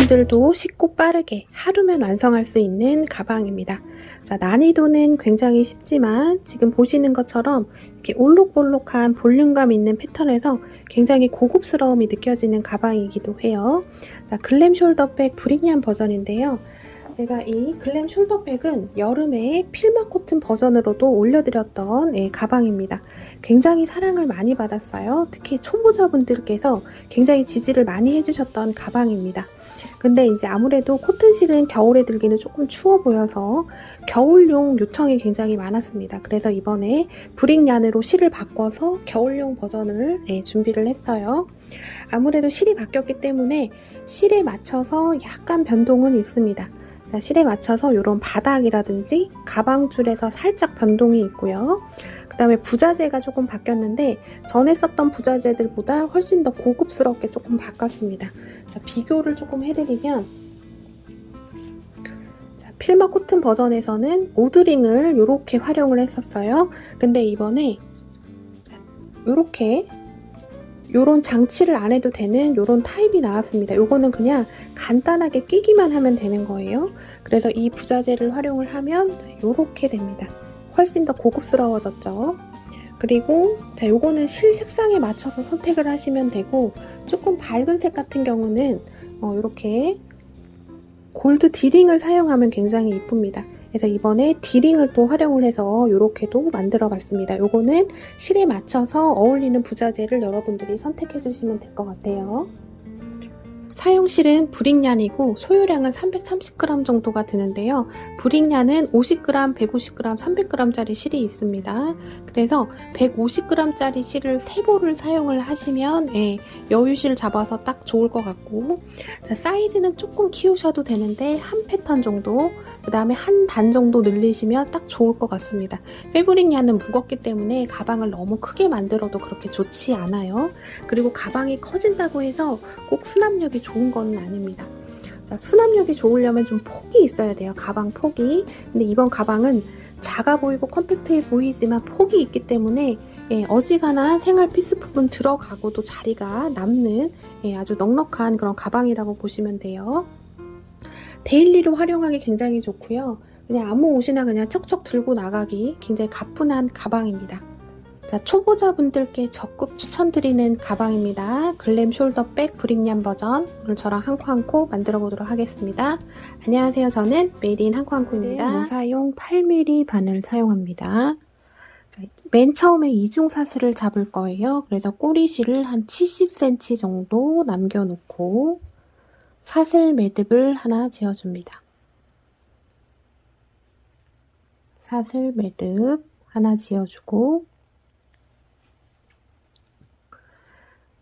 초보자분들도 쉽고 빠르게 하루면 완성할 수 있는 가방입니다. 자, 난이도는 굉장히 쉽지만 지금 보시는 것처럼 이렇게 올록볼록한 볼륨감 있는 패턴에서 굉장히 고급스러움이 느껴지는 가방이기도 해요. 자, 글램 숄더백 브릭니안 버전인데요. 제가 이 글램 숄더백은 여름에 필마 코튼 버전으로도 올려드렸던 가방입니다. 굉장히 사랑을 많이 받았어요. 특히 초보자분들께서 굉장히 지지를 많이 해주셨던 가방입니다. 근데 이제 아무래도 코튼실은 겨울에 들기는 조금 추워 보여서 겨울용 요청이 굉장히 많았습니다. 그래서 이번에 브릭얀으로 실을 바꿔서 겨울용 버전을 준비를 했어요. 아무래도 실이 바뀌었기 때문에 실에 맞춰서 약간 변동은 있습니다. 자, 실에 맞춰서 이런 바닥이라든지 가방줄에서 살짝 변동이 있고요. 그 다음에 부자재가 조금 바뀌었는데 전에 썼던 부자재들보다 훨씬 더 고급스럽게 조금 바꿨습니다. 자, 비교를 조금 해드리면 자, 필마 코튼 버전에서는 오드링을 이렇게 활용을 했었어요. 근데 이번에 이렇게 요런 장치를 안 해도 되는 요런 타입이 나왔습니다. 요거는 그냥 간단하게 끼기만 하면 되는 거예요. 그래서 이 부자재를 활용을 하면 요렇게 됩니다. 훨씬 더 고급스러워졌죠. 그리고 자, 요거는 실 색상에 맞춰서 선택을 하시면 되고 조금 밝은 색 같은 경우는 요렇게 골드 디링을 사용하면 굉장히 이쁩니다. 그래서 이번에 디링을 또 활용을 해서 이렇게도 만들어 봤습니다. 요거는 실에 맞춰서 어울리는 부자재를 여러분들이 선택해 주시면 될 것 같아요. 사용실은 브릭얀이고 소요량은 330g 정도가 드는데요. 브릭얀은 50g, 150g, 300g짜리 실이 있습니다. 그래서 150g짜리 실을 3보를 사용을 하시면 여유실 잡아서 딱 좋을 것 같고, 자, 사이즈는 조금 키우셔도 되는데 한 패턴 정도, 그 다음에 한 단 정도 늘리시면 딱 좋을 것 같습니다. 패브릭얀은 무겁기 때문에 가방을 너무 크게 만들어도 그렇게 좋지 않아요. 그리고 가방이 커진다고 해서 꼭 수납력이 좋은 건 아닙니다. 자, 수납력이 좋으려면 좀 폭이 있어야 돼요. 가방 폭이. 근데 이번 가방은 작아 보이고 컴팩트해 보이지만 폭이 있기 때문에 어지간한 생활 필수품은 들어가고도 자리가 남는 아주 넉넉한 그런 가방이라고 보시면 돼요. 데일리로 활용하기 굉장히 좋고요. 그냥 아무 옷이나 그냥 척척 들고 나가기 굉장히 가뿐한 가방입니다. 자, 초보자분들께 적극 추천드리는 가방입니다. 글램 숄더백 브릭얀 버전. 오늘 저랑 한코한코 만들어 보도록 하겠습니다. 안녕하세요. 저는 메이드인 한코한코입니다. 무사용 8mm 바늘 사용합니다. 자, 맨 처음에 이중 사슬을 잡을 거예요. 그래서 꼬리실을 한 70cm 정도 남겨놓고 사슬 매듭을 하나 지어줍니다. 사슬 매듭 하나 지어주고,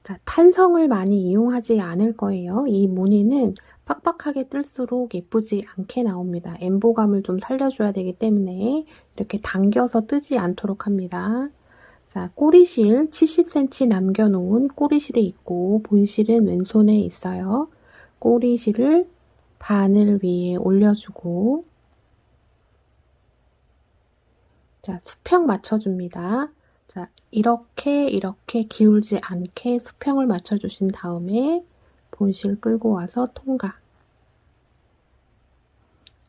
자, 탄성을 많이 이용하지 않을 거예요. 이 무늬는 빡빡하게 뜰수록 예쁘지 않게 나옵니다. 엠보감을 좀 살려줘야 되기 때문에 이렇게 당겨서 뜨지 않도록 합니다. 자, 꼬리실 70cm 남겨놓은 꼬리실이 있고 본실은 왼손에 있어요. 꼬리실을 바늘 위에 올려주고, 자, 수평 맞춰줍니다. 자, 이렇게 기울지 않게 수평을 맞춰주신 다음에 본실 끌고 와서 통과.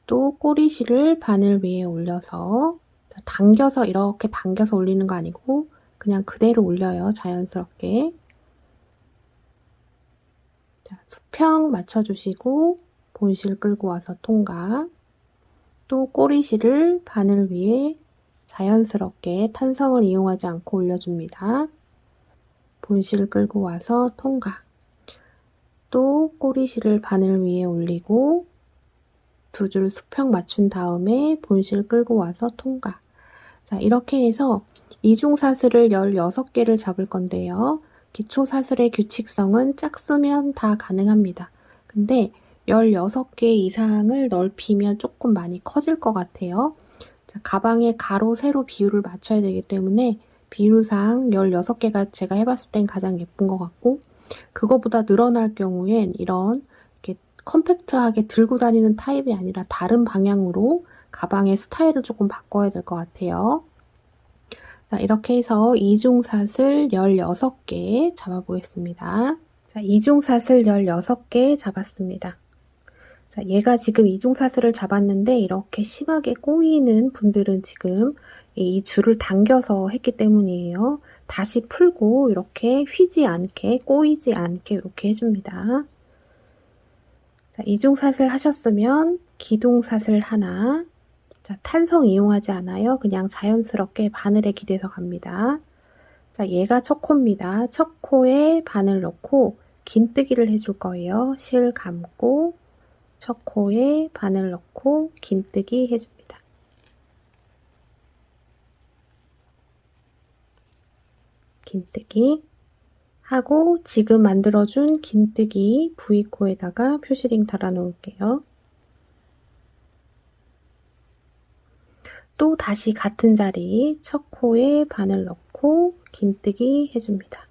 또 꼬리실을 바늘 위에 올려서 당겨서 이렇게 당겨서 올리는 거 아니고 그냥 그대로 올려요. 자연스럽게. 자, 수평 맞춰주시고 본실 끌고 와서 통과. 또 꼬리실을 바늘 위에 자연스럽게 탄성을 이용하지 않고 올려줍니다. 본실 끌고 와서 통과. 또 꼬리실을 바늘 위에 올리고 두 줄 수평 맞춘 다음에 본실 끌고 와서 통과. 자, 이렇게 해서 이중사슬을 16개를 잡을 건데요. 기초사슬의 규칙성은 짝수면 다 가능합니다. 근데 16개 이상을 넓히면 조금 많이 커질 것 같아요. 자, 가방의 가로, 세로 비율을 맞춰야 되기 때문에 비율상 16개가 제가 해봤을 땐 가장 예쁜 것 같고, 그거보다 늘어날 경우엔 이런 이렇게 컴팩트하게 들고 다니는 타입이 아니라 다른 방향으로 가방의 스타일을 조금 바꿔야 될 것 같아요. 자, 이렇게 해서 이중사슬 16개 잡아보겠습니다. 자, 이중사슬 16개 잡았습니다. 자, 얘가 지금 이중사슬을 잡았는데 이렇게 심하게 꼬이는 분들은 지금 이 줄을 당겨서 했기 때문이에요. 다시 풀고 이렇게 휘지 않게, 꼬이지 않게 이렇게 해줍니다. 자, 이중사슬 하셨으면 기둥사슬 하나. 자, 탄성 이용하지 않아요. 그냥 자연스럽게 바늘에 기대서 갑니다. 자, 얘가 첫 코입니다. 첫 코에 바늘 넣고 긴뜨기를 해줄 거예요. 실 감고 첫 코에 바늘 넣고 긴뜨기 해줍니다. 긴뜨기 하고 지금 만들어준 긴뜨기 V코에다가 표시링 달아 놓을게요. 또 다시 같은 자리 첫 코에 바늘 넣고 긴뜨기 해줍니다.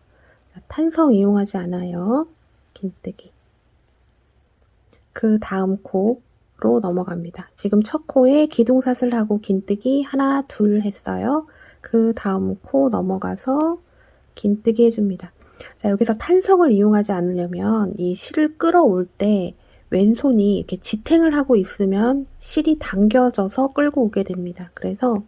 탄성 이용하지 않아요. 긴뜨기. 그 다음 코로 넘어갑니다. 지금 첫 코에 기둥사슬하고 긴뜨기 하나, 둘 했어요. 그 다음 코 넘어가서 긴뜨기 해줍니다. 자, 여기서 탄성을 이용하지 않으려면 이 실을 끌어올 때 왼손이 이렇게 지탱을 하고 있으면 실이 당겨져서 끌고 오게 됩니다. 그래서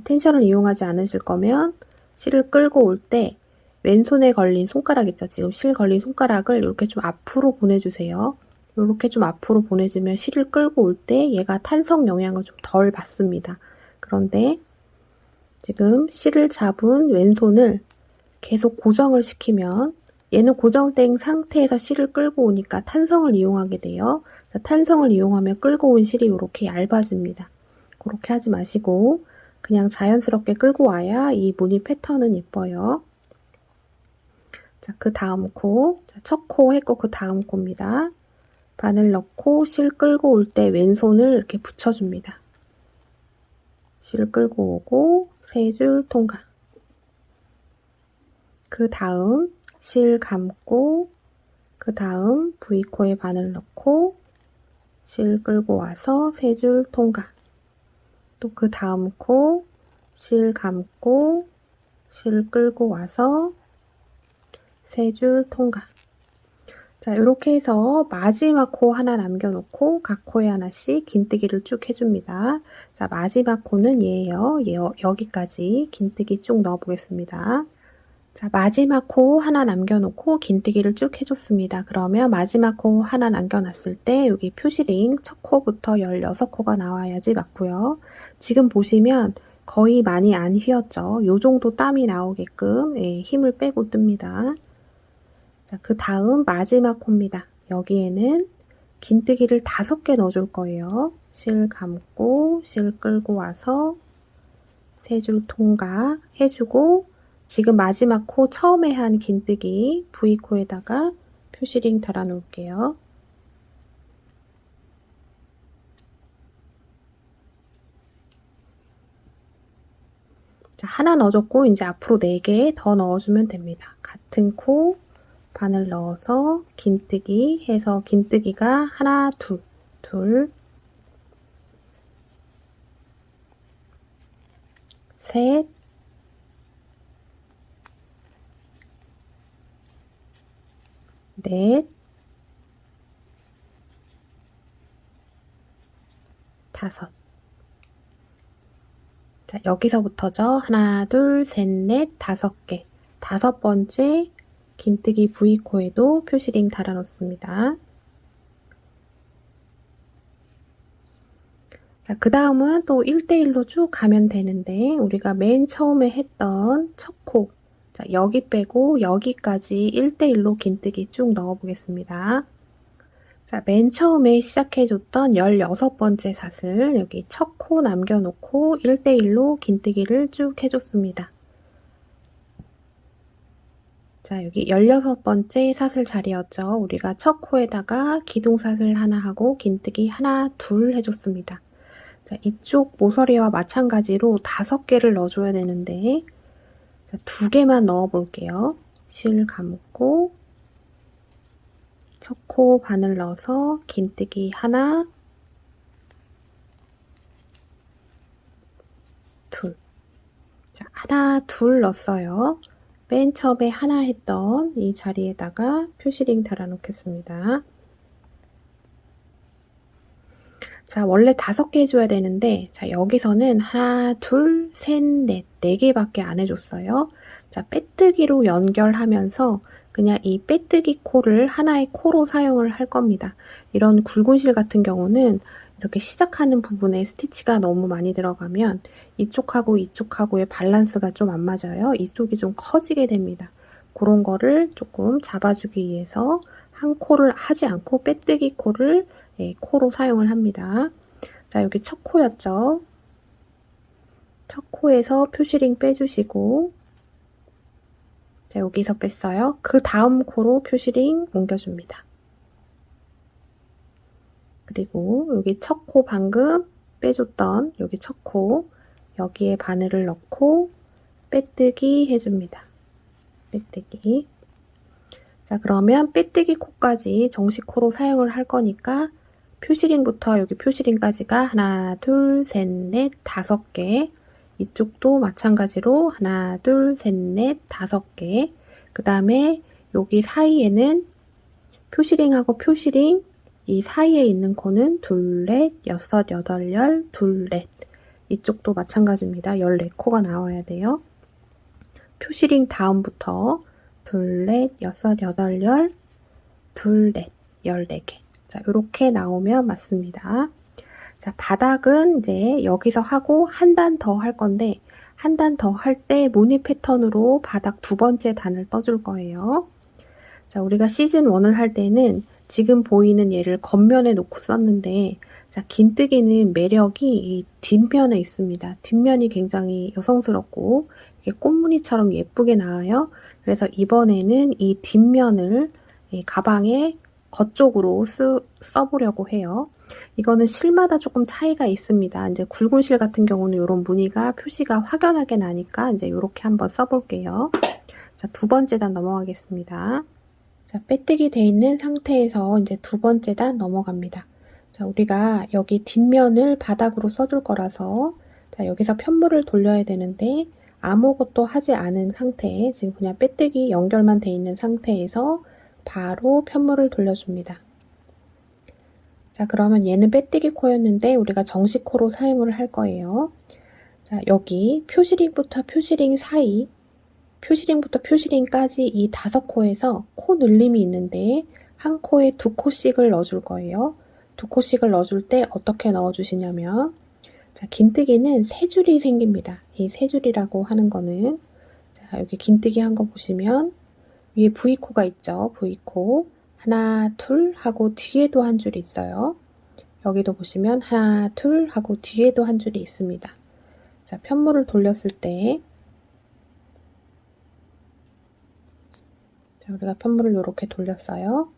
텐션을 이용하지 않으실 거면 실을 끌고 올 때 왼손에 걸린 손가락 있죠? 지금 실 걸린 손가락을 이렇게 좀 앞으로 보내주세요. 이렇게 좀 앞으로 보내주면 실을 끌고 올 때 얘가 탄성 영향을 좀 덜 받습니다. 그런데 지금 실을 잡은 왼손을 계속 고정을 시키면 얘는 고정된 상태에서 실을 끌고 오니까 탄성을 이용하게 돼요. 탄성을 이용하면 끌고 온 실이 이렇게 얇아집니다. 그렇게 하지 마시고 그냥 자연스럽게 끌고 와야 이 무늬 패턴은 예뻐요. 자, 그 다음 코, 첫 코 했고 그 다음 코입니다. 바늘 넣고 실 끌고 올 때 왼손을 이렇게 붙여줍니다. 실 끌고 오고 세 줄 통과. 그 다음 실 감고 그 다음 V코에 바늘 넣고 실 끌고 와서 세 줄 통과. 또 그 다음 코 실 감고 실 끌고 와서 세 줄 통과. 자, 이렇게 해서 마지막 코 하나 남겨놓고 각 코에 하나씩 긴뜨기를 쭉 해줍니다. 자, 마지막 코는 얘예요. 여기까지 긴뜨기 쭉 넣어보겠습니다. 자, 마지막 코 하나 남겨놓고 긴뜨기를 쭉 해줬습니다. 그러면 마지막 코 하나 남겨놨을 때 여기 표시링 첫 코부터 16코가 나와야지 맞고요. 지금 보시면 거의 많이 안 휘었죠. 요 정도 땀이 나오게끔 힘을 빼고 뜹니다. 자, 그 다음 마지막 코입니다. 여기에는 긴뜨기를 5개 넣어줄 거예요. 실 감고 실 끌고 와서 세 줄 통과 해주고 지금 마지막 코 처음에 한 긴뜨기 V코에다가 표시링 달아 놓을게요. 자, 하나 넣어줬고 이제 앞으로 4개 더 넣어주면 됩니다. 같은 코 바늘 넣어서 긴뜨기 해서 긴뜨기가 하나, 둘, 셋, 넷, 다섯. 자, 여기서부터죠. 하나, 둘, 셋, 넷, 5개. 5번째 긴뜨기 V코에도 표시링 달아 놓습니다. 자, 그 다음은 또 1대1로 쭉 가면 되는데 우리가 맨 처음에 했던 첫 코, 자, 여기 빼고 여기까지 1대1로 긴뜨기 쭉 넣어 보겠습니다. 자, 맨 처음에 시작해줬던 16번째 사슬, 여기 첫 코 남겨놓고 1대1로 긴뜨기를 쭉 해줬습니다. 자, 여기 16번째 사슬 자리였죠. 우리가 첫 코에다가 기둥사슬 하나 하고 긴뜨기 하나, 둘 해줬습니다. 자, 이쪽 모서리와 마찬가지로 5개를 넣어줘야 되는데 자, 2개만 넣어 볼게요. 실 감고 첫 코 바늘 넣어서 긴뜨기 하나, 둘. 자, 하나, 둘 넣었어요. 맨 처음에 하나 했던 이 자리에다가 표시링 달아 놓겠습니다. 자, 원래 5개 해줘야 되는데, 자, 여기서는 하나, 둘, 셋, 넷, 4개밖에 안 해줬어요. 자, 빼뜨기로 연결하면서 그냥 이 빼뜨기 코를 하나의 코로 사용을 할 겁니다. 이런 굵은 실 같은 경우는 이렇게 시작하는 부분에 스티치가 너무 많이 들어가면 이쪽하고 이쪽하고의 밸런스가 좀 안 맞아요. 이쪽이 좀 커지게 됩니다. 그런 거를 조금 잡아주기 위해서 한 코를 하지 않고 빼뜨기 코를 코로 사용을 합니다. 자, 여기 첫 코였죠. 첫 코에서 표시링 빼주시고, 자, 여기서 뺐어요. 그 다음 코로 표시링 옮겨줍니다. 그리고 여기 첫 코 방금 빼줬던 여기 첫 코, 여기에 바늘을 넣고 빼뜨기 해줍니다. 빼뜨기. 자, 그러면 빼뜨기 코까지 정식 코로 사용을 할 거니까 표시링부터 여기 표시링까지가 하나, 둘, 셋, 넷, 5개. 이쪽도 마찬가지로 하나, 둘, 셋, 넷, 5개. 그 다음에 여기 사이에는 표시링하고 표시링 이 사이에 있는 코는 둘, 넷, 6, 8, 10, 둘, 넷. 이쪽도 마찬가지입니다. 14코가 나와야 돼요. 표시링 다음부터 둘, 넷, 6, 8, 10, 둘, 넷, 14개. 자, 이렇게 나오면 맞습니다. 자, 바닥은 이제 여기서 하고 한 단 더 할 건데 한 단 더 할 때 무늬 패턴으로 바닥 2번째 단을 떠줄 거예요. 자, 우리가 시즌 1을 할 때는 지금 보이는 얘를 겉면에 놓고 썼는데 자, 긴뜨기는 매력이 이 뒷면에 있습니다. 뒷면이 굉장히 여성스럽고 이게 꽃무늬처럼 예쁘게 나와요. 그래서 이번에는 이 뒷면을 이 가방에 겉쪽으로 써보려고 해요. 이거는 실마다 조금 차이가 있습니다. 이제 굵은 실 같은 경우는 이런 무늬가 표시가 확연하게 나니까 이제 이렇게 한번 써볼게요. 자, 2번째 단 넘어가겠습니다. 자, 빼뜨기 돼 있는 상태에서 이제 2번째 단 넘어갑니다. 자, 우리가 여기 뒷면을 바닥으로 써줄 거라서 자, 여기서 편물을 돌려야 되는데 아무것도 하지 않은 상태, 지금 그냥 빼뜨기 연결만 돼 있는 상태에서 바로 편물을 돌려줍니다. 자, 그러면 얘는 빼뜨기 코였는데 우리가 정식 코로 사용을 할 거예요. 자, 여기 표시링부터 표시링 사이, 표시링부터 표시링까지 이 5코에서 코 늘림이 있는데 한 코에 2코씩을 넣어줄 거예요. 2코씩을 넣어줄 때 어떻게 넣어주시냐면 자, 긴뜨기는 3줄이 생깁니다. 이 3줄이라고 하는 거는 자, 여기 긴뜨기 한 거 보시면 위에 V코가 있죠. V코 하나, 둘 하고 뒤에도 한 줄이 있어요. 여기도 보시면 하나, 둘 하고 뒤에도 한 줄이 있습니다. 자, 편물을 돌렸을 때 자, 우리가 편물을 이렇게 돌렸어요.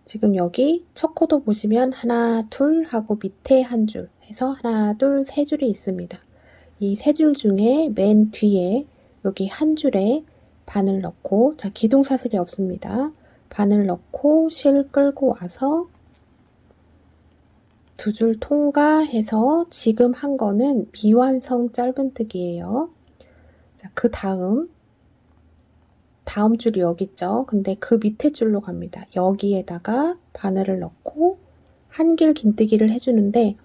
지금 여기 첫 코도 보시면 하나, 둘 하고 밑에 한 줄 해서 하나, 둘, 3줄이 있습니다. 이 3줄 중에 맨 뒤에 여기 한 줄에 바늘 넣고 자, 기둥사슬이 없습니다. 바늘 넣고 실 끌고 와서 2줄 통과해서 지금 한 거는 미완성 짧은뜨기예요. 자, 그 다음 줄이 여기 있죠. 근데 그 밑에 줄로 갑니다. 여기에다가 바늘을 넣고 한길 긴뜨기를 해주는데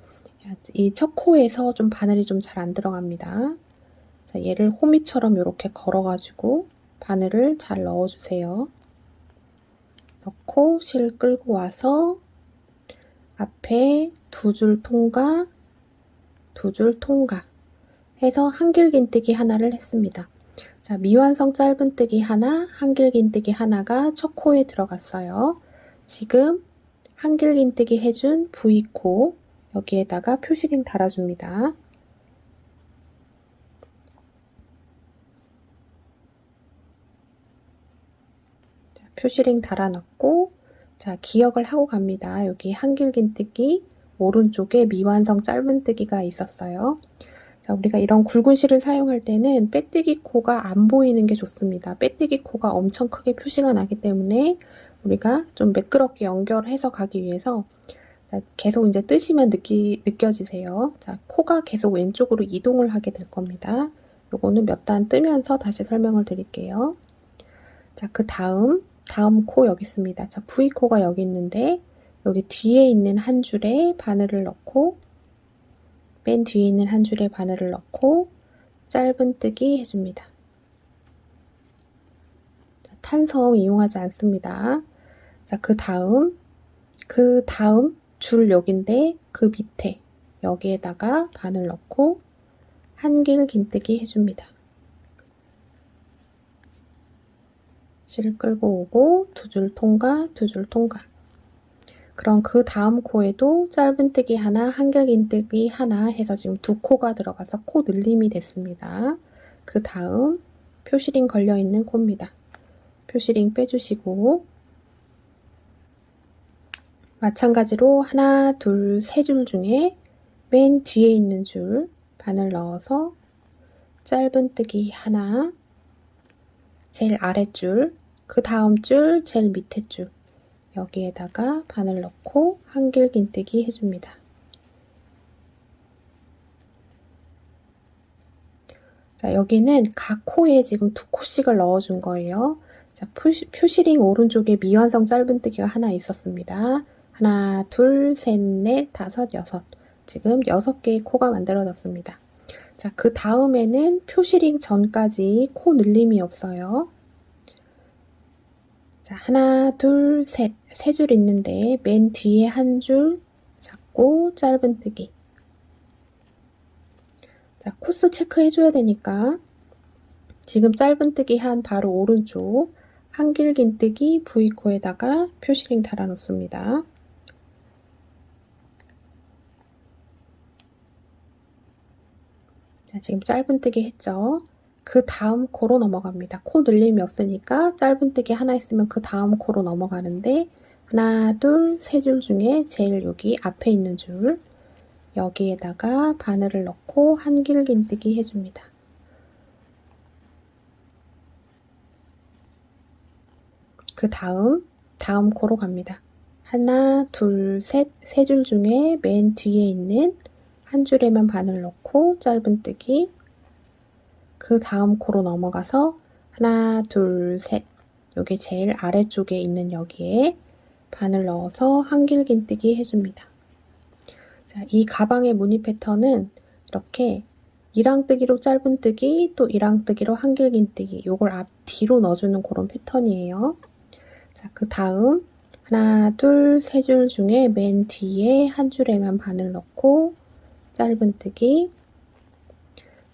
이 첫 코에서 좀 바늘이 좀 잘 안 들어갑니다. 자, 얘를 호미처럼 이렇게 걸어가지고 바늘을 잘 넣어주세요. 넣고 실 끌고 와서 앞에 2줄 통과, 2줄 통과 해서 한길 긴뜨기 하나를 했습니다. 자, 미완성 짧은뜨기 하나, 한길 긴뜨기 하나가 첫 코에 들어갔어요. 지금 한길 긴뜨기 해준 V코 여기에다가 표시링 달아줍니다. 자, 표시링 달아놨고 자, 기억을 하고 갑니다. 여기 한길 긴뜨기 오른쪽에 미완성 짧은뜨기가 있었어요. 자, 우리가 이런 굵은 실을 사용할 때는 빼뜨기 코가 안 보이는 게 좋습니다. 빼뜨기 코가 엄청 크게 표시가 나기 때문에 우리가 좀 매끄럽게 연결해서 가기 위해서 자, 계속 이제 뜨시면 느껴지세요. 자, 코가 계속 왼쪽으로 이동을 하게 될 겁니다. 요거는 몇 단 뜨면서 다시 설명을 드릴게요. 자, 그 다음 코 여기 있습니다. 자, V코가 여기 있는데 여기 뒤에 있는 한 줄에 바늘을 넣고 맨 뒤에 있는 한 줄에 바늘을 넣고 짧은뜨기 해줍니다. 탄성 이용하지 않습니다. 자, 그 다음 줄 여기인데 그 밑에 여기에다가 바늘 넣고 한길 긴뜨기 해줍니다. 실 끌고 오고 두 줄 통과, 두 줄 통과. 그럼 그 다음 코에도 짧은뜨기 하나, 한길 긴뜨기 하나 해서 지금 두 코가 들어가서 코 늘림이 됐습니다. 그 다음 표시링 걸려있는 코입니다. 표시링 빼주시고 마찬가지로 하나, 둘, 세 줄 중에 맨 뒤에 있는 줄 바늘 넣어서 짧은뜨기 하나, 제일 아랫줄, 그 다음 줄, 제일 밑에 줄 여기에다가 바늘 넣고 한길 긴뜨기 해줍니다. 자, 여기는 각 코에 지금 두 코씩을 넣어준 거예요. 자, 표시링 오른쪽에 미완성 짧은뜨기가 하나 있었습니다. 하나, 둘, 셋, 넷, 다섯, 여섯. 지금 6개의 코가 만들어졌습니다. 자, 그 다음에는 표시링 전까지 코 늘림이 없어요. 자, 하나, 둘, 셋. 세 줄 있는데 맨 뒤에 한 줄 잡고 짧은뜨기. 자, 코스 체크해줘야 되니까 지금 짧은뜨기 한 바로 오른쪽 한길 긴뜨기 V코에다가 표시링 달아놓습니다. 자, 지금 짧은뜨기 했죠? 그 다음 코로 넘어갑니다. 코 늘림이 없으니까 짧은뜨기 하나 있으면 그 다음 코로 넘어가는데 하나, 둘, 세 줄 중에 제일 여기 앞에 있는 줄 여기에다가 바늘을 넣고 한길 긴뜨기 해줍니다. 그 다음 코로 갑니다. 하나, 둘, 셋, 세 줄 중에 맨 뒤에 있는 한 줄에만 바늘 넣고 짧은뜨기. 그 다음 코로 넘어가서 하나, 둘, 셋. 여기 제일 아래쪽에 있는 여기에 바늘 넣어서 한길 긴뜨기 해줍니다. 자, 이 가방의 무늬 패턴은 이렇게 이랑뜨기로 짧은뜨기, 또 이랑뜨기로 한길 긴뜨기, 요걸 앞 뒤로 넣어주는 그런 패턴이에요. 자, 그 다음 하나, 둘, 세 줄 중에 맨 뒤에 한 줄에만 바늘 넣고 짧은뜨기.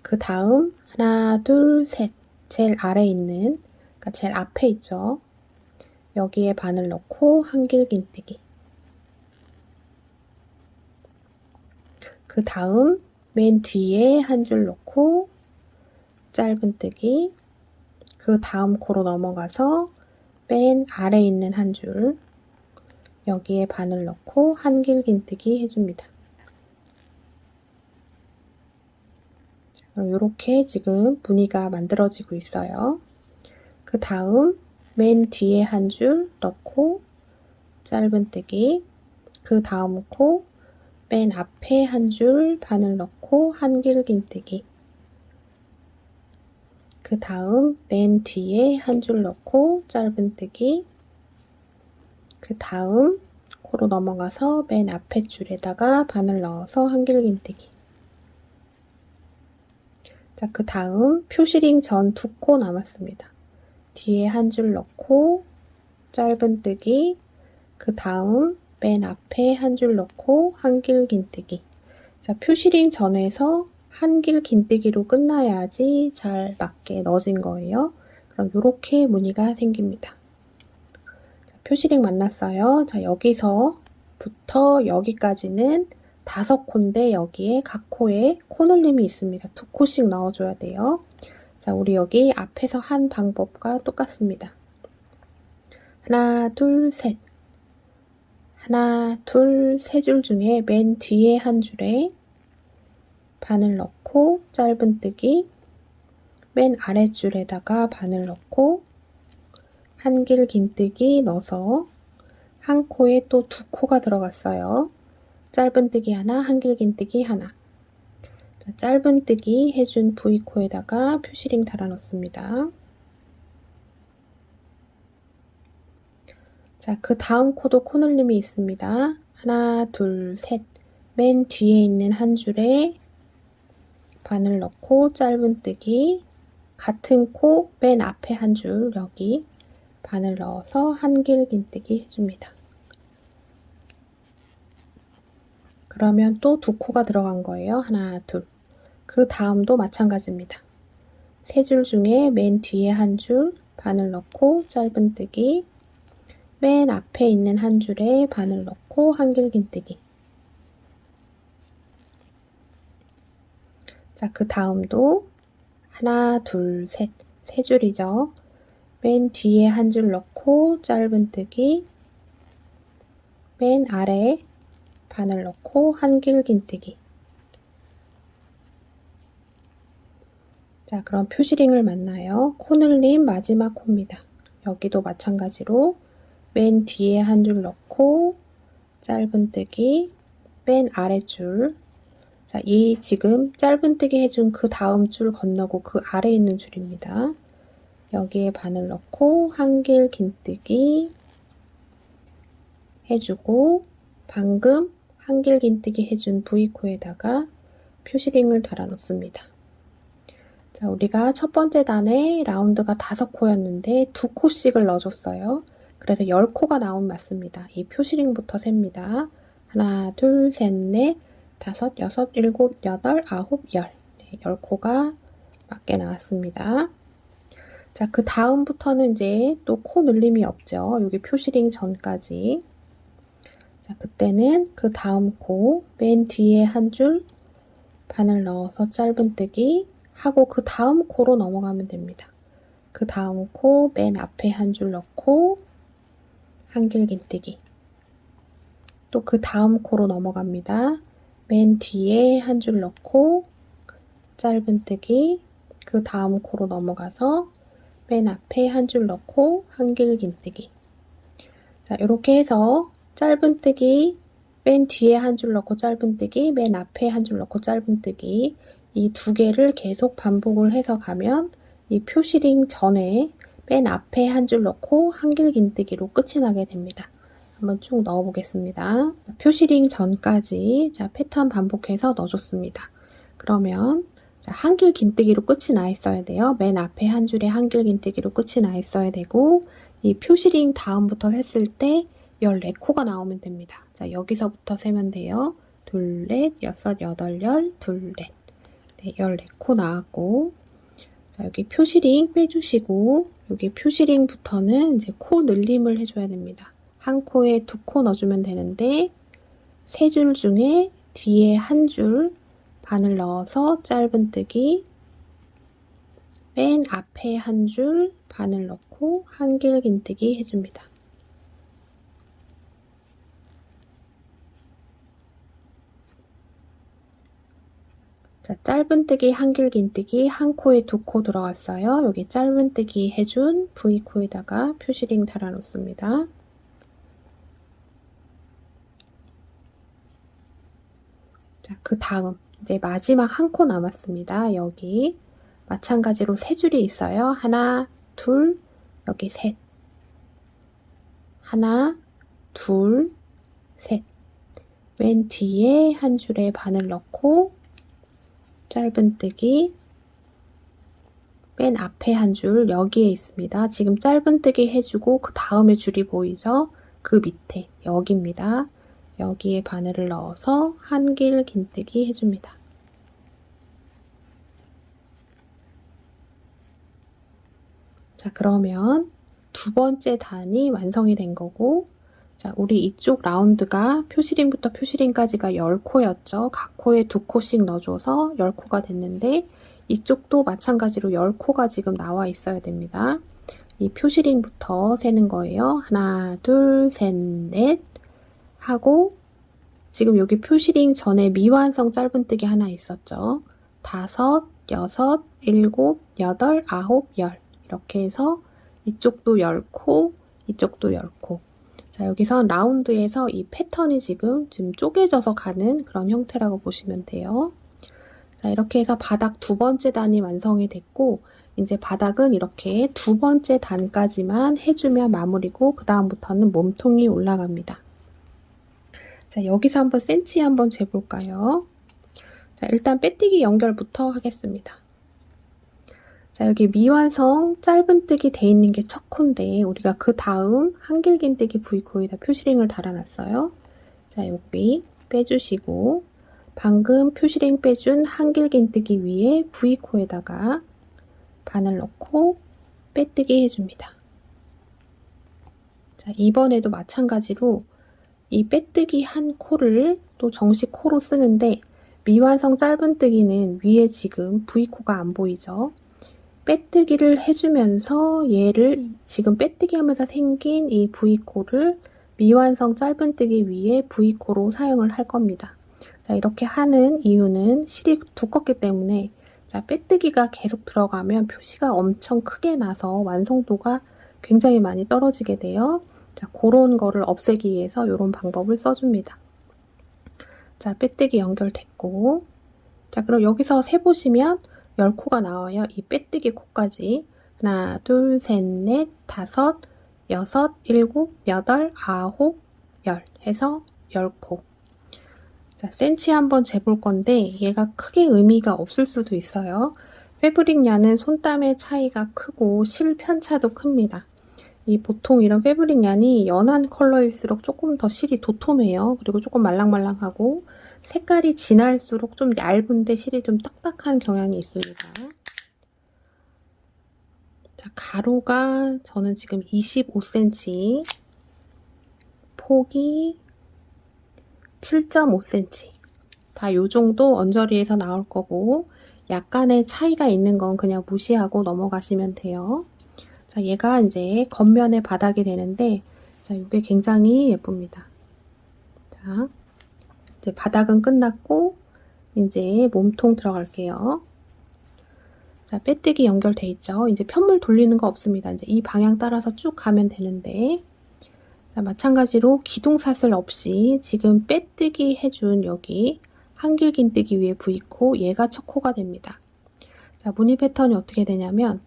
그 다음 하나, 둘, 셋. 제일 아래에 있는, 그러니까 제일 앞에 있죠. 여기에 바늘 넣고 한길 긴뜨기. 그 다음 맨 뒤에 한 줄 넣고 짧은뜨기. 그 다음 코로 넘어가서 맨 아래에 있는 한 줄 여기에 바늘 넣고 한길 긴뜨기 해줍니다. 이렇게 지금 무늬가 만들어지고 있어요. 그 다음 맨 뒤에 한 줄 넣고 짧은뜨기. 그 다음 코 맨 앞에 한 줄 바늘 넣고 한길 긴뜨기. 그 다음 맨 뒤에 한 줄 넣고 짧은뜨기. 그 다음 코로 넘어가서 맨 앞에 줄에다가 바늘 넣어서 한길 긴뜨기. 자, 그 다음 표시링 전 두 코 남았습니다. 뒤에 한 줄 넣고 짧은뜨기. 그 다음 맨 앞에 한 줄 넣고 한길 긴뜨기. 자, 표시링 전에서 한길 긴뜨기로 끝나야지 잘 맞게 넣어진 거예요. 그럼 이렇게 무늬가 생깁니다. 자, 표시링 만났어요. 자, 여기서부터 여기까지는 5코인데 여기에 각 코에 코늘림이 있습니다. 2코씩 넣어줘야 돼요. 자, 우리 여기 앞에서 한 방법과 똑같습니다. 하나, 둘, 셋. 하나, 둘, 세 줄 중에 맨 뒤에 한 줄에 바늘 넣고 짧은뜨기. 맨 아랫줄에다가 바늘 넣고 한길 긴뜨기 넣어서 한 코에 또 2코가 들어갔어요. 짧은뜨기 하나, 한길 긴뜨기 하나. 자, 짧은뜨기 해준 V코에다가 표시링 달아놓습니다. 자, 그 다음 코도 코늘림이 있습니다. 하나, 둘, 셋. 맨 뒤에 있는 한 줄에 바늘 넣고 짧은뜨기, 같은 코 맨 앞에 한 줄 여기 바늘 넣어서 한길긴뜨기 해줍니다. 그러면 또 두 코가 들어간 거예요. 하나, 둘. 그 다음도 마찬가지입니다. 세 줄 중에 맨 뒤에 한 줄 바늘 넣고 짧은뜨기, 맨 앞에 있는 한 줄에 바늘 넣고 한길긴뜨기. 자, 그 다음도 하나, 둘, 셋. 세 줄이죠. 맨 뒤에 한 줄 넣고 짧은뜨기, 맨 아래 바늘 넣고 한길긴뜨기. 자, 그럼 표시링을 만나요. 코늘림 마지막 코입니다. 여기도 마찬가지로 맨 뒤에 한 줄 넣고 짧은뜨기, 맨 아래줄. 자, 이 지금 짧은뜨기 해준 그 다음 줄 건너고 그 아래에 있는 줄입니다. 여기에 바늘 넣고 한길긴뜨기 해주고 방금 한길긴뜨기 해준 V코에다가 표시링을 달아 놓습니다. 자, 우리가 첫 번째 단에 라운드가 5코였는데 2코씩을 넣어줬어요. 그래서 10코가 나온 맞습니다. 이 표시링부터 셉니다. 하나, 둘, 셋, 넷, 다섯, 여섯, 일곱, 여덟, 아홉, 열. 네, 10코가 맞게 나왔습니다. 자, 그 다음부터는 이제 또 코 늘림이 없죠. 여기 표시링 전까지. 자, 그때는 그 다음 코 맨 뒤에 한 줄 바늘 넣어서 짧은뜨기 하고 그 다음 코로 넘어가면 됩니다. 그 다음 코 맨 앞에 한 줄 넣고 한길긴뜨기. 또 그 다음 코로 넘어갑니다. 맨 뒤에 한 줄 넣고 짧은뜨기. 그 다음 코로 넘어가서 맨 앞에 한 줄 넣고 한길긴뜨기. 자, 이렇게 해서 짧은뜨기, 맨 뒤에 한 줄 넣고 짧은뜨기, 맨 앞에 한 줄 넣고 짧은뜨기, 이 두 개를 계속 반복을 해서 가면 이 표시링 전에 맨 앞에 한 줄 넣고 한길긴뜨기로 끝이 나게 됩니다. 한번 쭉 넣어 보겠습니다. 표시링 전까지 자, 패턴 반복해서 넣어줬습니다. 그러면 한길긴뜨기로 끝이 나 있어야 돼요. 맨 앞에 한 줄에 한길긴뜨기로 끝이 나 있어야 되고 이 표시링 다음부터 셌을 때 14코가 나오면 됩니다. 자, 여기서부터 세면 돼요. 둘, 넷, 여섯, 여덟, 열, 둘, 넷. 네, 14코 나왔고 자, 여기 표시링 빼주시고 여기 표시링부터는 이제 코 늘림을 해줘야 됩니다. 한 코에 2코 넣어주면 되는데 3줄 중에 뒤에 한 줄 바늘 넣어서 짧은뜨기, 맨 앞에 한 줄 바늘 넣고 한길긴뜨기 해줍니다. 자, 짧은뜨기, 한길긴뜨기 한 코에 2코 들어갔어요. 여기 짧은뜨기 해준 V코에다가 표시링 달아 놓습니다. 자, 그 다음 이제 마지막 한 코 남았습니다. 여기 마찬가지로 3줄이 있어요. 하나, 둘, 여기 셋. 하나, 둘, 셋. 맨 뒤에 한 줄에 바늘 넣고 짧은뜨기, 맨 앞에 한 줄 여기에 있습니다. 지금 짧은뜨기 해주고 그 다음에 줄이 보이죠? 그 밑에 여기입니다. 여기에 바늘을 넣어서 한길긴뜨기 해줍니다. 자, 그러면 두 번째 단이 완성이 된 거고 자, 우리 이쪽 라운드가 표시링부터 표시링까지가 10코였죠. 각 코에 2코씩 넣어줘서 10코가 됐는데 이쪽도 마찬가지로 10코가 지금 나와 있어야 됩니다. 이 표시링부터 세는 거예요. 하나, 둘, 셋, 넷 하고 지금 여기 표시링 전에 미완성 짧은뜨기 하나 있었죠. 5, 6, 7, 8, 9, 10 이렇게 해서 이쪽도 10코, 이쪽도 10코. 자, 여기서 라운드에서 이 패턴이 지금 쪼개져서 가는 그런 형태라고 보시면 돼요. 자, 이렇게 해서 바닥 두 번째 단이 완성이 됐고 이제 바닥은 이렇게 두 번째 단까지만 해주면 마무리고 그 다음부터는 몸통이 올라갑니다. 자, 여기서 한번 센치 한번 재볼까요? 자, 일단 빼뜨기 연결부터 하겠습니다. 자, 여기 미완성 짧은뜨기 돼 있는 게 첫 코인데 우리가 그 다음 한길긴뜨기 V코에다 표시링을 달아놨어요. 자, 여기 빼주시고 방금 표시링 빼준 한길긴뜨기 위에 V코에다가 바늘 넣고 빼뜨기 해줍니다. 자, 이번에도 마찬가지로 이 빼뜨기 한 코를 또 정식 코로 쓰는데 미완성 짧은뜨기는 위에 지금 V코가 안 보이죠? 빼뜨기를 해주면서 얘를 지금 빼뜨기 하면서 생긴 이 V코를 미완성 짧은뜨기 위에 V코로 사용을 할 겁니다. 자, 이렇게 하는 이유는 실이 두껍기 때문에 자, 빼뜨기가 계속 들어가면 표시가 엄청 크게 나서 완성도가 굉장히 많이 떨어지게 돼요. 자, 그런 거를 없애기 위해서 이런 방법을 써줍니다. 자, 빼뜨기 연결됐고 자, 그럼 여기서 세보시면 10코가 나와요. 이 빼뜨기 코까지 하나, 둘, 셋, 넷, 다섯, 여섯, 일곱, 여덟, 아홉, 열 해서 10코. 자, 센치 한번 재볼 건데 얘가 크게 의미가 없을 수도 있어요. 패브릭 얀은 손땀의 차이가 크고 실 편차도 큽니다. 이 보통 이런 패브릭 얀이 연한 컬러일수록 조금 더 실이 도톰해요. 그리고 조금 말랑말랑하고 색깔이 진할수록 좀 얇은데 실이 좀 딱딱한 경향이 있습니다. 자, 가로가 저는 지금 25cm, 폭이 7.5cm. 다 요 정도 언저리에서 나올 거고 약간의 차이가 있는 건 그냥 무시하고 넘어가시면 돼요. 자, 얘가 이제 겉면의 바닥이 되는데 자, 이게 굉장히 예쁩니다. 자, 이제 바닥은 끝났고 이제 몸통 들어갈게요. 자, 빼뜨기 연결돼 있죠. 이제 편물 돌리는 거 없습니다. 이제 이 방향 따라서 쭉 가면 되는데 자, 마찬가지로 기둥사슬 없이 지금 빼뜨기 해준 여기 한길긴뜨기 위에 V코 얘가 첫 코가 됩니다. 자, 무늬 패턴이 어떻게 되냐면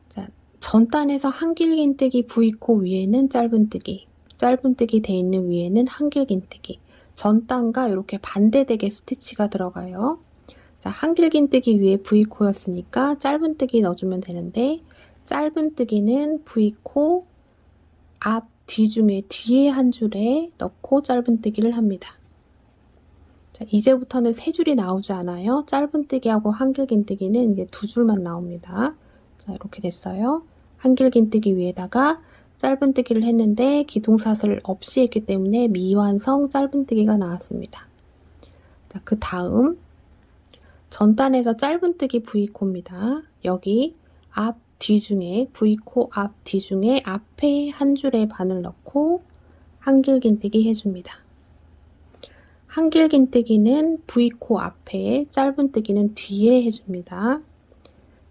자, 전단에서 한길긴뜨기 V코 위에는 짧은뜨기, 짧은뜨기 돼 있는 위에는 한길긴뜨기, 전단과 이렇게 반대되게 스티치가 들어가요. 자, 한길긴뜨기 위에 V코였으니까 짧은뜨기 넣어주면 되는데 짧은뜨기는 V코 앞, 뒤 중에 뒤에 한 줄에 넣고 짧은뜨기를 합니다. 자, 이제부터는 세 줄이 나오지 않아요. 짧은뜨기하고 한길긴뜨기는 이제 두 줄만 나옵니다. 자, 이렇게 됐어요. 한길긴뜨기 위에다가 짧은뜨기를 했는데 기둥사슬 없이 했기 때문에 미완성 짧은뜨기가 나왔습니다. 자, 그 다음 전단에서 짧은뜨기 V코입니다. 여기 앞, 뒤 중에 V코 앞, 뒤 중에 앞에 한 줄에 바늘 넣고 한길긴뜨기 해줍니다. 한길긴뜨기는 V코 앞에, 짧은뜨기는 뒤에 해줍니다.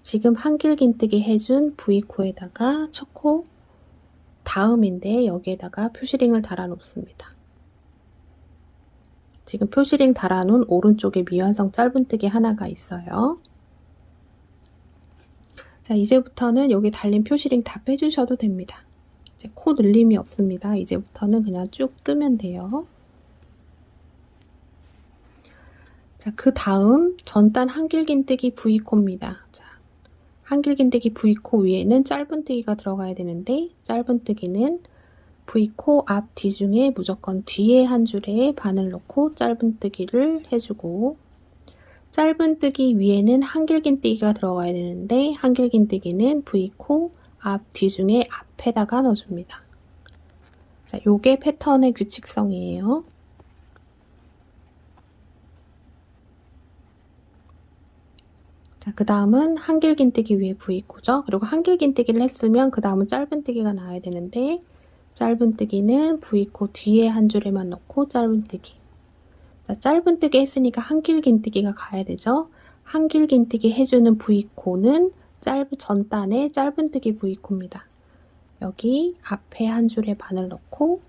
지금 한길긴뜨기 해준 V코에다가 첫 코 다음인데 여기에다가 표시링을 달아 놓습니다. 지금 표시링 달아놓은 오른쪽에 미완성 짧은뜨기 하나가 있어요. 자, 이제부터는 여기 달린 표시링 다 빼주셔도 됩니다. 이제 코 늘림이 없습니다. 이제부터는 그냥 쭉 뜨면 돼요. 자, 그 다음 전단 한길긴뜨기 V코입니다. 자, 한길긴뜨기 V코 위에는 짧은뜨기가 들어가야 되는데 짧은뜨기는 V코 앞, 뒤 중에 무조건 뒤에 한 줄에 바늘 넣고 짧은뜨기를 해주고 짧은뜨기 위에는 한길긴뜨기가 들어가야 되는데 한길긴뜨기는 V코 앞, 뒤 중에 앞에다가 넣어줍니다. 자, 요게 패턴의 규칙성이에요. 자, 그 다음은 한길긴뜨기 위에 V코죠. 그리고 한길긴뜨기를 했으면 그 다음은 짧은뜨기가 나와야 되는데 짧은뜨기는 V코 뒤에 한 줄에만 넣고 짧은뜨기. 자, 짧은뜨기 했으니까 한길긴뜨기가 가야 되죠. 한길긴뜨기 해주는 V코는 전단에 짧은뜨기 V코입니다. 여기 앞에 한 줄에 바늘 넣고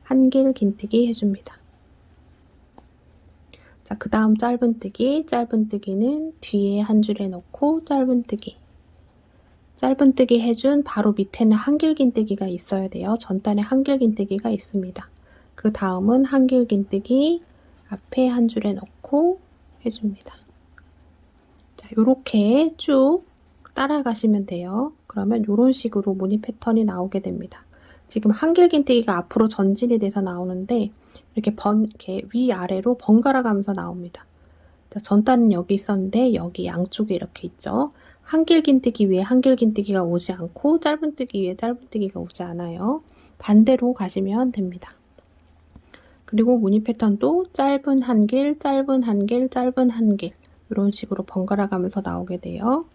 한길긴뜨기 해줍니다. 자, 그 다음 짧은뜨기. 짧은뜨기는 뒤에 한 줄에 넣고 짧은뜨기. 짧은뜨기 해준 바로 밑에는 한길긴뜨기가 있어야 돼요. 전단에 한길긴뜨기가 있습니다. 그 다음은 한길긴뜨기 앞에 한 줄에 넣고 해줍니다. 자, 요렇게 쭉 따라가시면 돼요. 그러면 이런 식으로 무늬 패턴이 나오게 됩니다. 지금 한길긴뜨기가 앞으로 전진이 돼서 나오는데 이렇게 위아래로 번갈아 가면서 나옵니다. 자, 전단은 여기 있었는데 여기 양쪽에 이렇게 있죠. 한길긴뜨기 위에 한길긴뜨기가 오지 않고 짧은뜨기 위에 짧은뜨기가 오지 않아요. 반대로 가시면 됩니다. 그리고 무늬 패턴도 짧은 한 길, 짧은 한 길, 짧은 한 길 이런 식으로 번갈아 가면서 나오게 돼요.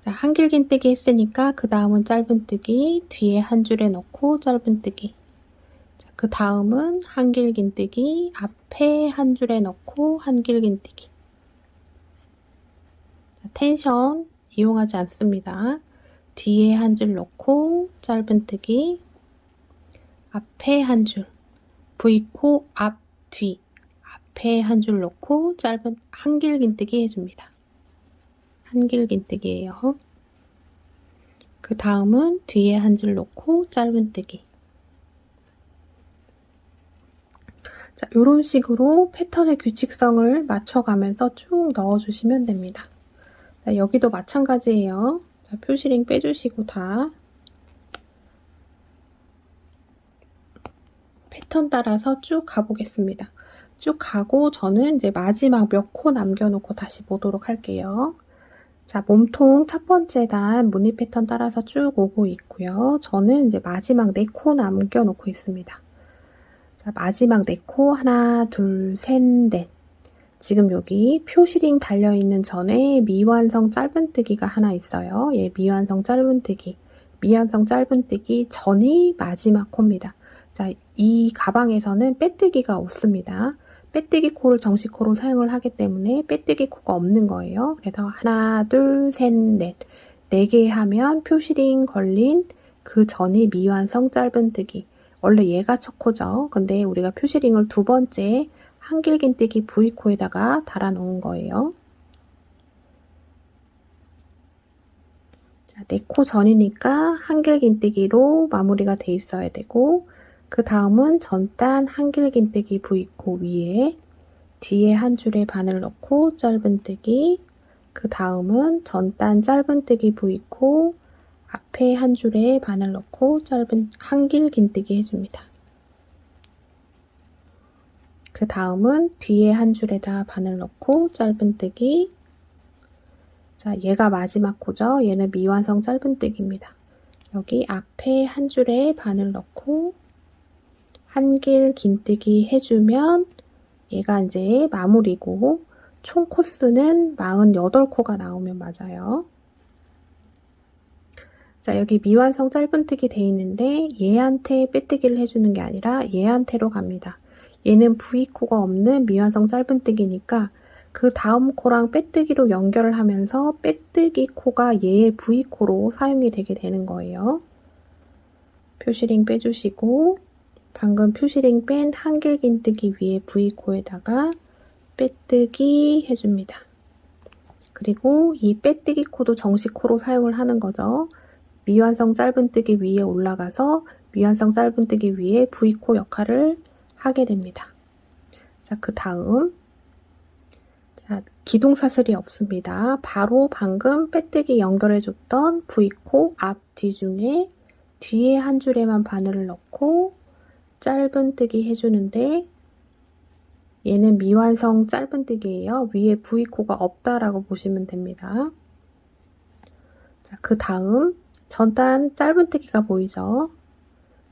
자, 한길긴뜨기 했으니까 그 다음은 짧은뜨기, 뒤에 한 줄에 넣고 짧은뜨기. 그 다음은 한길긴뜨기, 앞에 한 줄에 넣고 한길긴뜨기. 텐션 이용하지 않습니다. 뒤에 한 줄 넣고 짧은뜨기, 앞에 한 줄, V코 앞, 뒤, 앞에 한 줄 넣고 짧은 한길긴뜨기 해줍니다. 한길긴뜨기예요. 그 다음은 뒤에 한 줄 넣고 짧은뜨기. 자, 이런 식으로 패턴의 규칙성을 맞춰가면서 쭉 넣어주시면 됩니다. 자, 여기도 마찬가지예요. 자, 표시링 빼주시고 다 패턴 따라서 쭉 가보겠습니다. 쭉 가고 저는 이제 마지막 몇 코 남겨놓고 다시 보도록 할게요. 자, 몸통 첫 번째 단 무늬 패턴 따라서 쭉 오고 있고요. 저는 이제 마지막 4코 남겨놓고 있습니다. 자, 마지막 4코 하나, 둘, 셋, 넷. 지금 여기 표시링 달려있는 전에 미완성 짧은뜨기가 하나 있어요. 예, 미완성 짧은뜨기. 미완성 짧은뜨기 전이 마지막 코입니다. 자, 이 가방에서는 빼뜨기가 없습니다. 빼뜨기 코를 정식 코로 사용을 하기 때문에 빼뜨기 코가 없는 거예요. 그래서 하나, 둘, 셋, 넷. 4개 하면 표시링 걸린 그 전이 미완성 짧은뜨기. 원래 얘가 첫 코죠. 근데 우리가 표시링을 두 번째 한길긴뜨기 V코에다가 달아 놓은 거예요. 자, 4코 전이니까 한길긴뜨기로 마무리가 돼 있어야 되고, 그 다음은 전단 한길긴뜨기 V코 위에 뒤에 한 줄에 바늘 넣고 짧은뜨기, 그 다음은 전단 짧은뜨기 V코 앞에 한 줄에 바늘 넣고 짧은 한길긴뜨기 해줍니다. 그 다음은 뒤에 한 줄에다 바늘 넣고 짧은뜨기. 자, 얘가 마지막 코죠. 얘는 미완성 짧은뜨기입니다. 여기 앞에 한 줄에 바늘 넣고 한길긴뜨기 해주면 얘가 이제 마무리고 총 코스는 48코가 나오면 맞아요. 자, 여기 미완성 짧은뜨기 돼 있는데 얘한테 빼뜨기를 해주는 게 아니라 얘한테로 갑니다. 얘는 V코가 없는 미완성 짧은뜨기니까 그 다음 코랑 빼뜨기로 연결을 하면서 빼뜨기 코가 얘의 V코로 사용이 되게 되는 거예요. 표시링 빼주시고 방금 표시링 뺀 한길긴뜨기 위에 V코에다가 빼뜨기 해줍니다. 그리고 이 빼뜨기 코도 정식 코로 사용을 하는 거죠. 미완성 짧은뜨기 위에 올라가서 미완성 짧은뜨기 위에 V코 역할을 하게 됩니다. 자, 그 다음 기둥사슬이 없습니다. 바로 방금 빼뜨기 연결해줬던 V코 앞, 뒤 중에 뒤에 한 줄에만 바늘을 넣고 짧은뜨기 해주는데 얘는 미완성 짧은뜨기예요. 위에 V코가 없다라고 보시면 됩니다. 자, 그 다음 전단 짧은뜨기가 보이죠?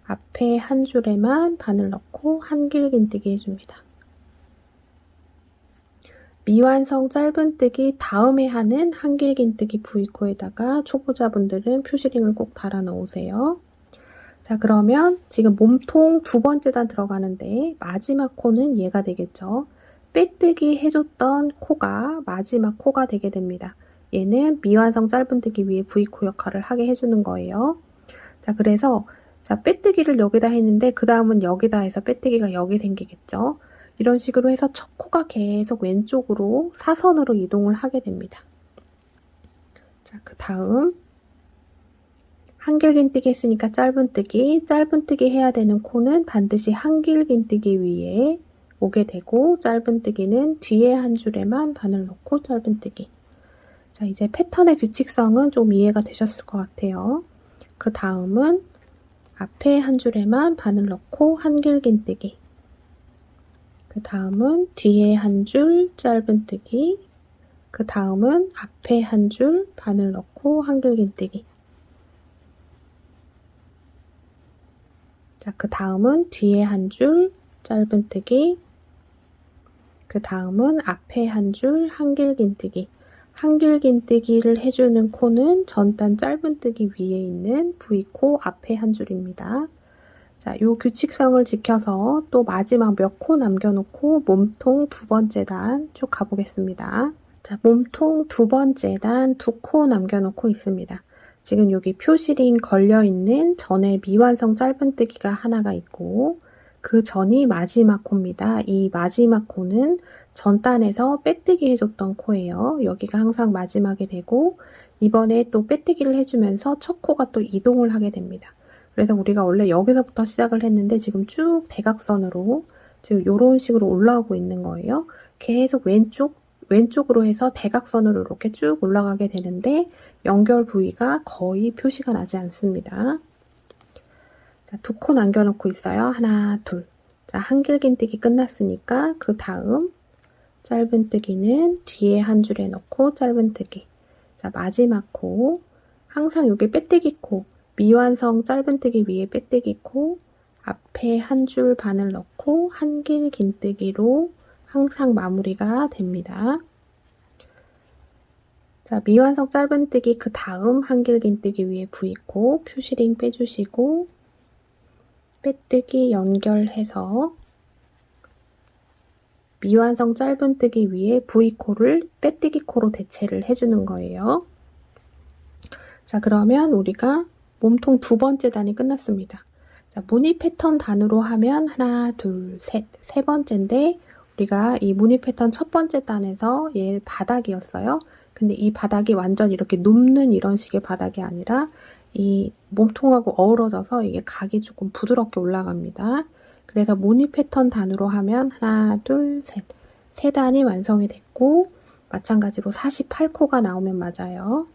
앞에 한 줄에만 바늘 넣고 한길긴뜨기 해줍니다. 미완성 짧은뜨기 다음에 하는 한길긴뜨기 V코에다가 초보자분들은 표시링을 꼭 달아 놓으세요. 자, 그러면 지금 몸통 두 번째 단 들어가는데 마지막 코는 얘가 되겠죠. 빼뜨기 해줬던 코가 마지막 코가 되게 됩니다. 얘는 미완성 짧은뜨기 위에 V코 역할을 하게 해주는 거예요. 자, 그래서 자, 빼뜨기를 여기다 했는데 그 다음은 여기다 해서 빼뜨기가 여기 생기겠죠. 이런 식으로 해서 첫 코가 계속 왼쪽으로 사선으로 이동을 하게 됩니다. 자, 그 다음 한길긴뜨기 했으니까 짧은뜨기 해야 되는 코는 반드시 한길긴뜨기 위에 오게 되고, 짧은뜨기는 뒤에 한 줄에만 바늘 넣고 짧은뜨기. 자, 이제 패턴의 규칙성은 좀 이해가 되셨을 것 같아요. 그 다음은 앞에 한 줄에만 바늘 넣고 한길긴뜨기. 그 다음은 뒤에 한 줄 짧은뜨기. 그 다음은 앞에 한 줄 바늘 넣고 한길긴뜨기. 자, 그 다음은 뒤에 한 줄 짧은뜨기. 그 다음은 앞에 한 줄 한길긴뜨기. 한길긴뜨기를 해주는 코는 전단 짧은뜨기 위에 있는 V코 앞에 한 줄입니다. 자, 요 규칙성을 지켜서 또 마지막 몇 코 남겨놓고 몸통 두 번째 단 쭉 가보겠습니다. 자, 몸통 두 번째 단 2코 남겨놓고 있습니다. 지금 여기 표시링 걸려있는 전에 미완성 짧은뜨기가 하나가 있고, 그 전이 마지막 코입니다. 이 마지막 코는 전단에서 빼뜨기 해줬던 코예요. 여기가 항상 마지막에 되고, 이번에 또 빼뜨기를 해주면서 첫 코가 또 이동을 하게 됩니다. 그래서 우리가 원래 여기서부터 시작을 했는데 지금 쭉 대각선으로 지금 이런 식으로 올라오고 있는 거예요. 계속 왼쪽으로 해서 대각선으로 이렇게 쭉 올라가게 되는데 연결 부위가 거의 표시가 나지 않습니다. 자, 2코 남겨놓고 있어요. 하나, 둘. 자, 한길긴뜨기 끝났으니까 그 다음 짧은뜨기는 뒤에 한 줄에 넣고 짧은뜨기. 자, 마지막 코. 항상 여기 빼뜨기 코. 미완성 짧은뜨기 위에 빼뜨기 코. 앞에 한 줄 바늘 넣고 한길긴뜨기로 항상 마무리가 됩니다. 자, 미완성 짧은뜨기 그 다음 한길긴뜨기 위에 V코 표시링 빼주시고 빼뜨기 연결해서 미완성 짧은뜨기 위에 V코를 빼뜨기 코로 대체를 해주는 거예요. 자, 그러면 우리가 몸통 두 번째 단이 끝났습니다. 자, 무늬 패턴 단으로 하면 하나, 둘, 셋, 세 번째인데 우리가 이 무늬 패턴 첫 번째 단에서 얘 바닥이었어요. 근데 이 바닥이 완전 이렇게 눕는 이런 식의 바닥이 아니라 이 몸통하고 어우러져서 이게 각이 조금 부드럽게 올라갑니다. 그래서 무늬 패턴 단으로 하면 하나, 둘, 셋, 세 단이 완성이 됐고 마찬가지로 48코가 나오면 맞아요.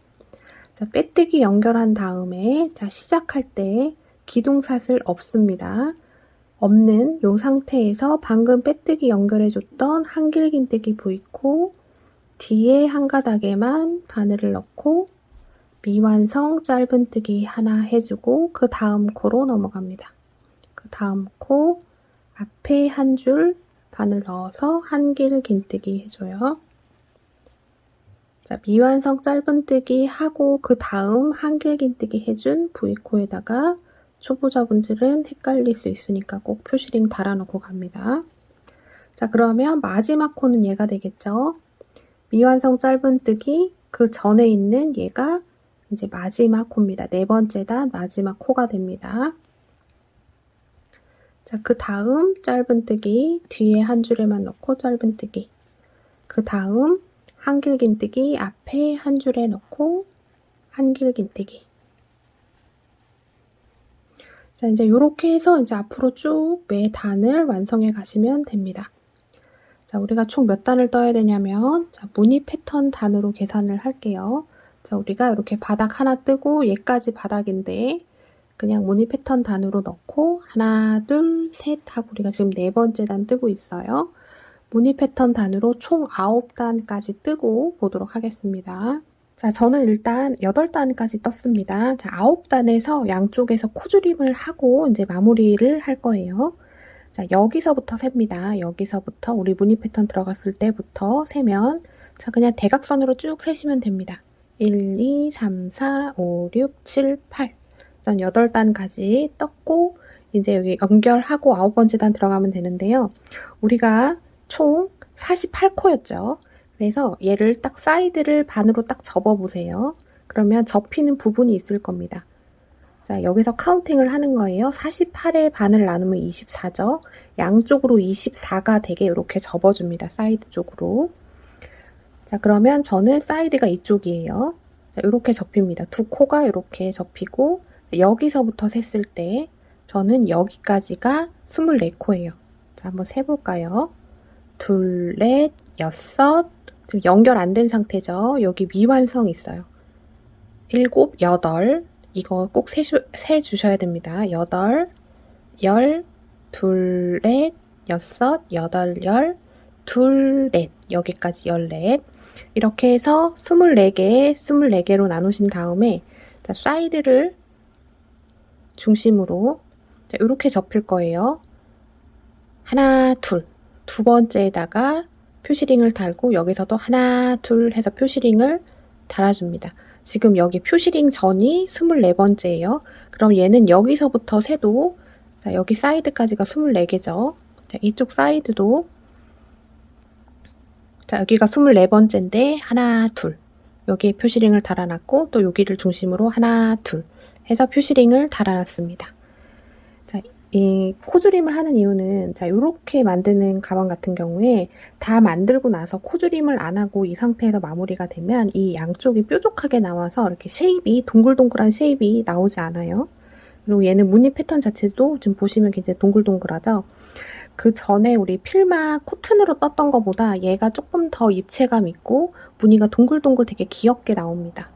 자, 빼뜨기 연결한 다음에 자, 시작할 때 기둥사슬 없습니다. 없는 이 상태에서 방금 빼뜨기 연결해줬던 한길긴뜨기 V코 뒤에 한 가닥에만 바늘을 넣고 미완성 짧은뜨기 하나 해주고 그 다음 코로 넘어갑니다. 그 다음 코 앞에 한 줄 바늘 넣어서 한길긴뜨기 해줘요. 자, 미완성 짧은뜨기 하고 그 다음 한길긴뜨기 해준 V코에다가 초보자분들은 헷갈릴 수 있으니까 꼭 표시링 달아놓고 갑니다. 자, 그러면 마지막 코는 얘가 되겠죠. 미완성 짧은뜨기 그 전에 있는 얘가 이제 마지막 코입니다. 네 번째 단 마지막 코가 됩니다. 자, 그 다음 짧은뜨기 뒤에 한 줄에만 넣고 짧은뜨기. 그 다음 한길긴뜨기 앞에 한 줄에 넣고 한길긴뜨기. 자, 이제 이렇게 해서 이제 앞으로 쭉 매 단을 완성해 가시면 됩니다. 자, 우리가 총 몇 단을 떠야 되냐면, 자, 무늬 패턴 단으로 계산을 할게요. 자, 우리가 이렇게 바닥 하나 뜨고 얘까지 바닥인데, 그냥 무늬 패턴 단으로 넣고, 하나, 둘, 셋 하고 우리가 지금 네 번째 단 뜨고 있어요. 무늬 패턴 단으로 총 9단까지 뜨고 보도록 하겠습니다. 자, 저는 일단 8단까지 떴습니다. 자, 9단에서 양쪽에서 코줄임을 하고 이제 마무리를 할 거예요. 자, 여기서부터 셉니다. 여기서부터 우리 무늬 패턴 들어갔을 때부터 세면, 자, 그냥 대각선으로 쭉 세시면 됩니다. 1, 2, 3, 4, 5, 6, 7, 8. 전 8단까지 떴고, 이제 여기 연결하고 9번째 단 들어가면 되는데요. 우리가 총 48코였죠. 그래서 얘를 딱 사이드를 반으로 딱 접어보세요. 그러면 접히는 부분이 있을 겁니다. 자, 여기서 카운팅을 하는 거예요. 48의 반을 나누면 24죠. 양쪽으로 24가 되게 이렇게 접어줍니다. 사이드 쪽으로. 자, 그러면 저는 사이드가 이쪽이에요. 자, 이렇게 접힙니다. 두 코가 이렇게 접히고 여기서부터 셌을 때 저는 여기까지가 24코예요. 자, 한번 세볼까요? 둘, 넷, 여섯. 지금 연결 안 된 상태죠. 여기 미완성 있어요. 일곱, 여덟. 이거 꼭 세주셔야 됩니다. 여덟, 열, 둘, 넷, 여섯, 여덟, 열, 둘, 넷. 여기까지 14. 이렇게 해서 24개로 나누신 다음에 자, 사이드를 중심으로 자, 이렇게 접힐 거예요. 하나, 둘. 두 번째에다가 표시링을 달고 여기서도 하나, 둘 해서 표시링을 달아줍니다. 지금 여기 표시링 전이 24번째예요. 그럼 얘는 여기서부터 세도 자, 여기 사이드까지가 24개죠. 자, 이쪽 사이드도 자, 여기가 24번째인데 하나, 둘. 여기에 표시링을 달아놨고 또 여기를 중심으로 하나, 둘 해서 표시링을 달아놨습니다. 자, 이 코줄임을 하는 이유는 자, 요렇게 만드는 가방 같은 경우에 다 만들고 나서 코줄임을 안 하고 이 상태에서 마무리가 되면 이 양쪽이 뾰족하게 나와서 이렇게 쉐입이 동글동글한 쉐입이 나오지 않아요. 그리고 얘는 무늬 패턴 자체도 지금 보시면 굉장히 동글동글하죠. 그 전에 우리 필마 코튼으로 떴던 것보다 얘가 조금 더 입체감 있고 무늬가 동글동글 되게 귀엽게 나옵니다.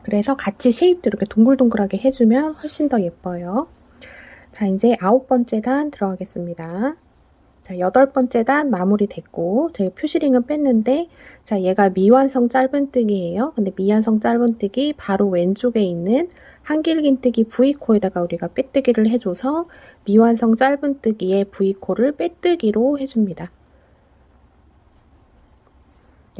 그래서 같이 쉐입도 이렇게 동글동글하게 해주면 훨씬 더 예뻐요. 자, 이제 9번째 단 들어가겠습니다. 자, 8번째 단 마무리 됐고 저희 표시링은 뺐는데 자, 얘가 미완성 짧은뜨기예요. 근데 미완성 짧은뜨기 바로 왼쪽에 있는 한길긴뜨기 V코에다가 우리가 빼뜨기를 해줘서 미완성 짧은뜨기의 V코를 빼뜨기로 해줍니다.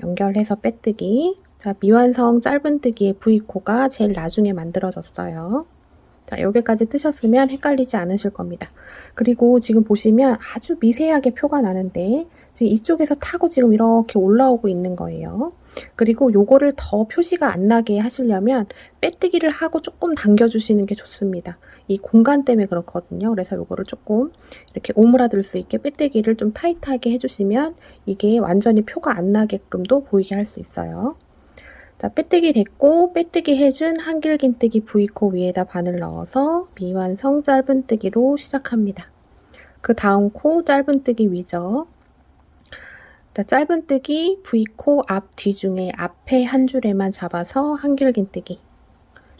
연결해서 빼뜨기. 자, 미완성 짧은뜨기의 V코가 제일 나중에 만들어졌어요. 자, 여기까지 뜨셨으면 헷갈리지 않으실 겁니다. 그리고 지금 보시면 아주 미세하게 표가 나는데 지금 이쪽에서 타고 지금 이렇게 올라오고 있는 거예요. 그리고 요거를 더 표시가 안 나게 하시려면 빼뜨기를 하고 조금 당겨주시는 게 좋습니다. 이 공간 때문에 그렇거든요. 그래서 요거를 조금 이렇게 오므라들 수 있게 빼뜨기를 좀 타이트하게 해주시면 이게 완전히 표가 안 나게끔도 보이게 할 수 있어요. 자, 빼뜨기 됐고 빼뜨기 해준 한길긴뜨기 V코 위에다 바늘 넣어서 미완성 짧은뜨기로 시작합니다. 그 다음 코 짧은뜨기 위죠. 자, 짧은뜨기 V코 앞 뒤 중에 앞에 한 줄에만 잡아서 한길긴뜨기.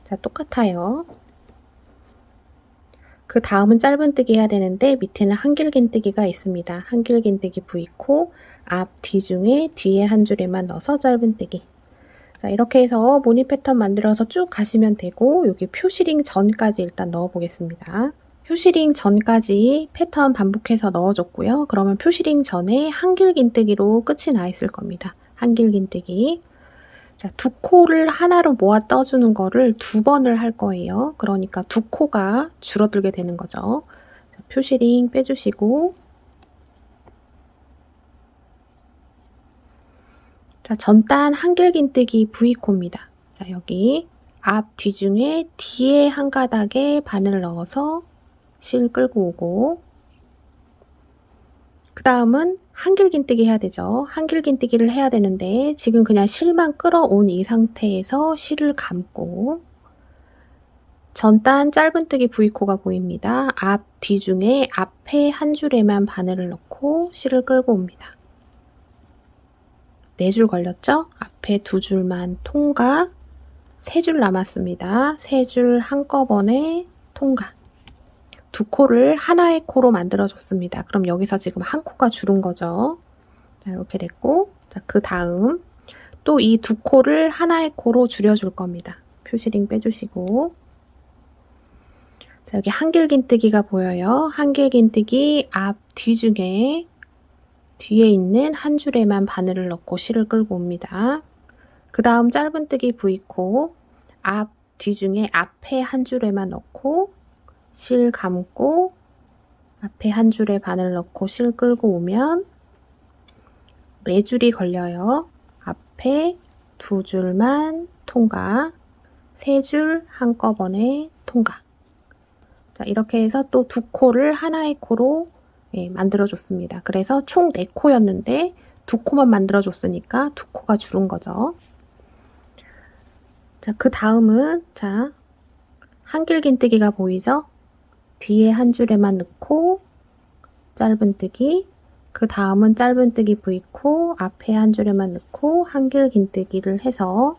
자, 똑같아요. 그 다음은 짧은뜨기 해야 되는데 밑에는 한길긴뜨기가 있습니다. 한길긴뜨기 V코 앞 뒤 중에 뒤에 한 줄에만 넣어서 짧은뜨기. 자, 이렇게 해서 무늬 패턴 만들어서 쭉 가시면 되고 여기 표시링 전까지 일단 넣어 보겠습니다. 표시링 전까지 패턴 반복해서 넣어줬고요. 그러면 표시링 전에 한길긴뜨기로 끝이 나 있을 겁니다. 한길긴뜨기. 자, 두 코를 하나로 모아 떠주는 거를 두 번을 할 거예요. 그러니까 두 코가 줄어들게 되는 거죠. 자, 표시링 빼주시고 자, 전단 한길긴뜨기 V코입니다. 자, 여기 앞, 뒤 중에 뒤에 한 가닥에 바늘 넣어서 실 끌고 오고 그 다음은 한길긴뜨기 해야 되죠. 한길긴뜨기를 해야 되는데 지금 그냥 실만 끌어온 이 상태에서 실을 감고 전단 짧은뜨기 V코가 보입니다. 앞, 뒤 중에 앞에 한 줄에만 바늘을 넣고 실을 끌고 옵니다. 4줄 걸렸죠? 앞에 2줄만 통과, 3줄 남았습니다. 3줄 한꺼번에 통과. 두 코를 하나의 코로 만들어줬습니다. 그럼 여기서 지금 한 코가 줄은 거죠. 자, 이렇게 됐고, 자, 그 다음 또 이 두 코를 하나의 코로 줄여줄 겁니다. 표시링 빼주시고 자, 여기 한길긴뜨기가 보여요. 한길긴뜨기 앞, 뒤 중에 뒤에 있는 한 줄에만 바늘을 넣고 실을 끌고 옵니다. 그 다음 짧은뜨기 V코 앞, 뒤 중에 앞에 한 줄에만 넣고 실 감고 앞에 한 줄에 바늘 넣고 실 끌고 오면 4줄이 걸려요. 앞에 2줄만 통과, 3줄 한꺼번에 통과. 자, 이렇게 해서 또 두 코를 하나의 코로 만들어줬습니다. 그래서 총 4코였는데 두 코만 만들어줬으니까 두 코가 줄은 거죠. 자, 그 다음은 자, 한길긴뜨기가 보이죠? 뒤에 한 줄에만 넣고 짧은뜨기, 그 다음은 짧은뜨기 V코, 앞에 한 줄에만 넣고 한길긴뜨기를 해서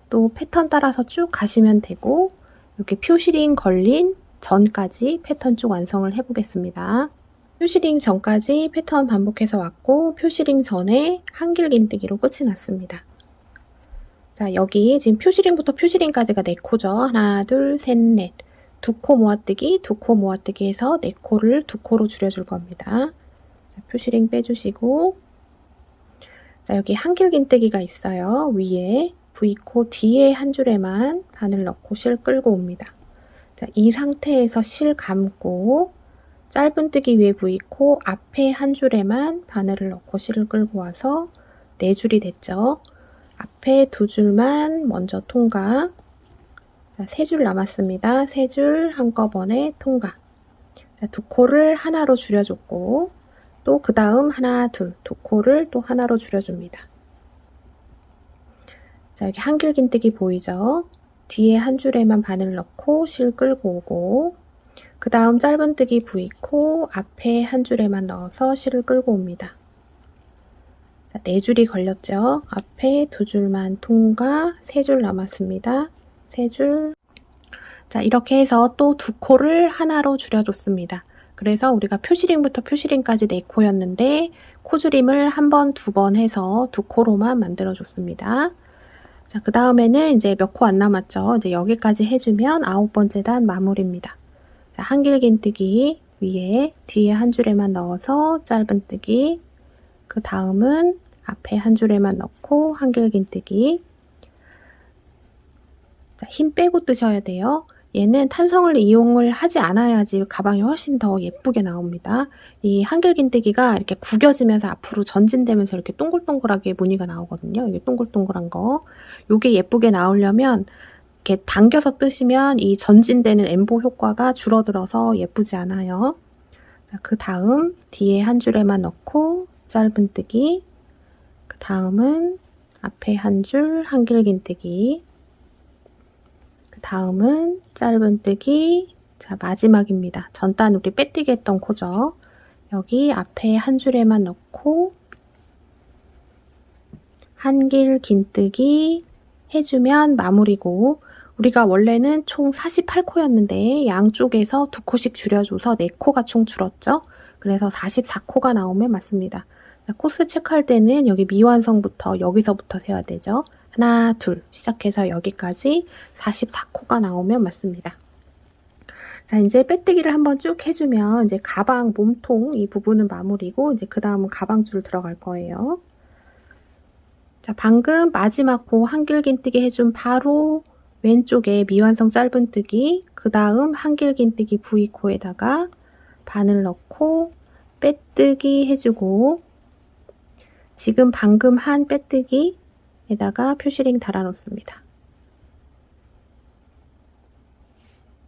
또 패턴 따라서 쭉 가시면 되고, 이렇게 표시링 걸린 전까지 패턴 쭉 완성을 해보겠습니다. 표시링 전까지 패턴 반복해서 왔고, 표시링 전에 한길긴뜨기로 끝이 났습니다. 자, 여기 지금 표시링부터 표시링까지가 4코죠. 하나, 둘, 셋, 넷. 2코 모아뜨기, 2코 모아뜨기 해서 4코를 2코로 줄여줄 겁니다. 자, 표시링 빼주시고, 자, 여기 한길긴뜨기가 있어요. 위에 V코 뒤에 한 줄에만 바늘 넣고 실 끌고 옵니다. 자, 이 상태에서 실 감고 짧은뜨기 위에 V코 앞에 한 줄에만 바늘을 넣고 실을 끌고 와서 4줄이 됐죠. 앞에 2줄만 먼저 통과. 자, 3줄 남았습니다. 3줄 한꺼번에 통과. 자, 2코를 하나로 줄여줬고, 또 그 다음 하나, 둘, 2코를 또 하나로 줄여줍니다. 자, 여기 한길긴뜨기 보이죠? 뒤에 한 줄에만 바늘 넣고 실 끌고 오고, 그 다음 짧은뜨기 V코 앞에 한 줄에만 넣어서 실을 끌고 옵니다. 자, 4줄이 걸렸죠? 앞에 2줄만 통과, 3줄 남았습니다. 3줄. 자, 이렇게 해서 또 2코를 하나로 줄여줬습니다. 그래서 우리가 표시링부터 표시링까지 4코였는데 코줄임을 1번, 2번 해서 2코로만 만들어줬습니다. 자, 그 다음에는 이제 몇 코 안 남았죠? 이제 여기까지 해주면 9번째 단 마무리입니다. 자, 한길긴뜨기 위에 뒤에 한 줄에만 넣어서 짧은뜨기, 그 다음은 앞에 한 줄에만 넣고 한길긴뜨기. 자, 힘 빼고 뜨셔야 돼요. 얘는 탄성을 이용을 하지 않아야지 가방이 훨씬 더 예쁘게 나옵니다. 이 한길긴뜨기가 이렇게 구겨지면서 앞으로 전진되면서 이렇게 동글동글하게 무늬가 나오거든요. 이게 동글동글한 거. 이게 예쁘게 나오려면 이렇게 당겨서 뜨시면 이 전진되는 엠보 효과가 줄어들어서 예쁘지 않아요. 자, 그 다음 뒤에 한 줄에만 넣고 짧은뜨기, 그 다음은 앞에 한 줄 한길긴뜨기, 그 다음은 짧은뜨기. 자, 마지막입니다. 전단 우리 빼뜨기 했던 코죠. 여기 앞에 한 줄에만 넣고 한길긴뜨기 해주면 마무리고, 우리가 원래는 총 48코였는데 양쪽에서 2코씩 줄여줘서 4코가 총 줄었죠. 그래서 44코가 나오면 맞습니다. 자, 코스 체크할 때는 여기 미완성부터 여기서부터 세야 되죠. 하나, 둘 시작해서 여기까지 44코가 나오면 맞습니다. 자, 이제 빼뜨기를 한번 쭉 해주면 이제 가방 몸통 이 부분은 마무리고, 이제 그 다음은 가방줄 들어갈 거예요. 자, 방금 마지막 코 한길긴뜨기 해준 바로 왼쪽에 미완성 짧은뜨기, 그 다음 한길긴뜨기 V코에다가 바늘 넣고 빼뜨기 해주고, 지금 방금 한 빼뜨기에다가 표시링 달아 놓습니다.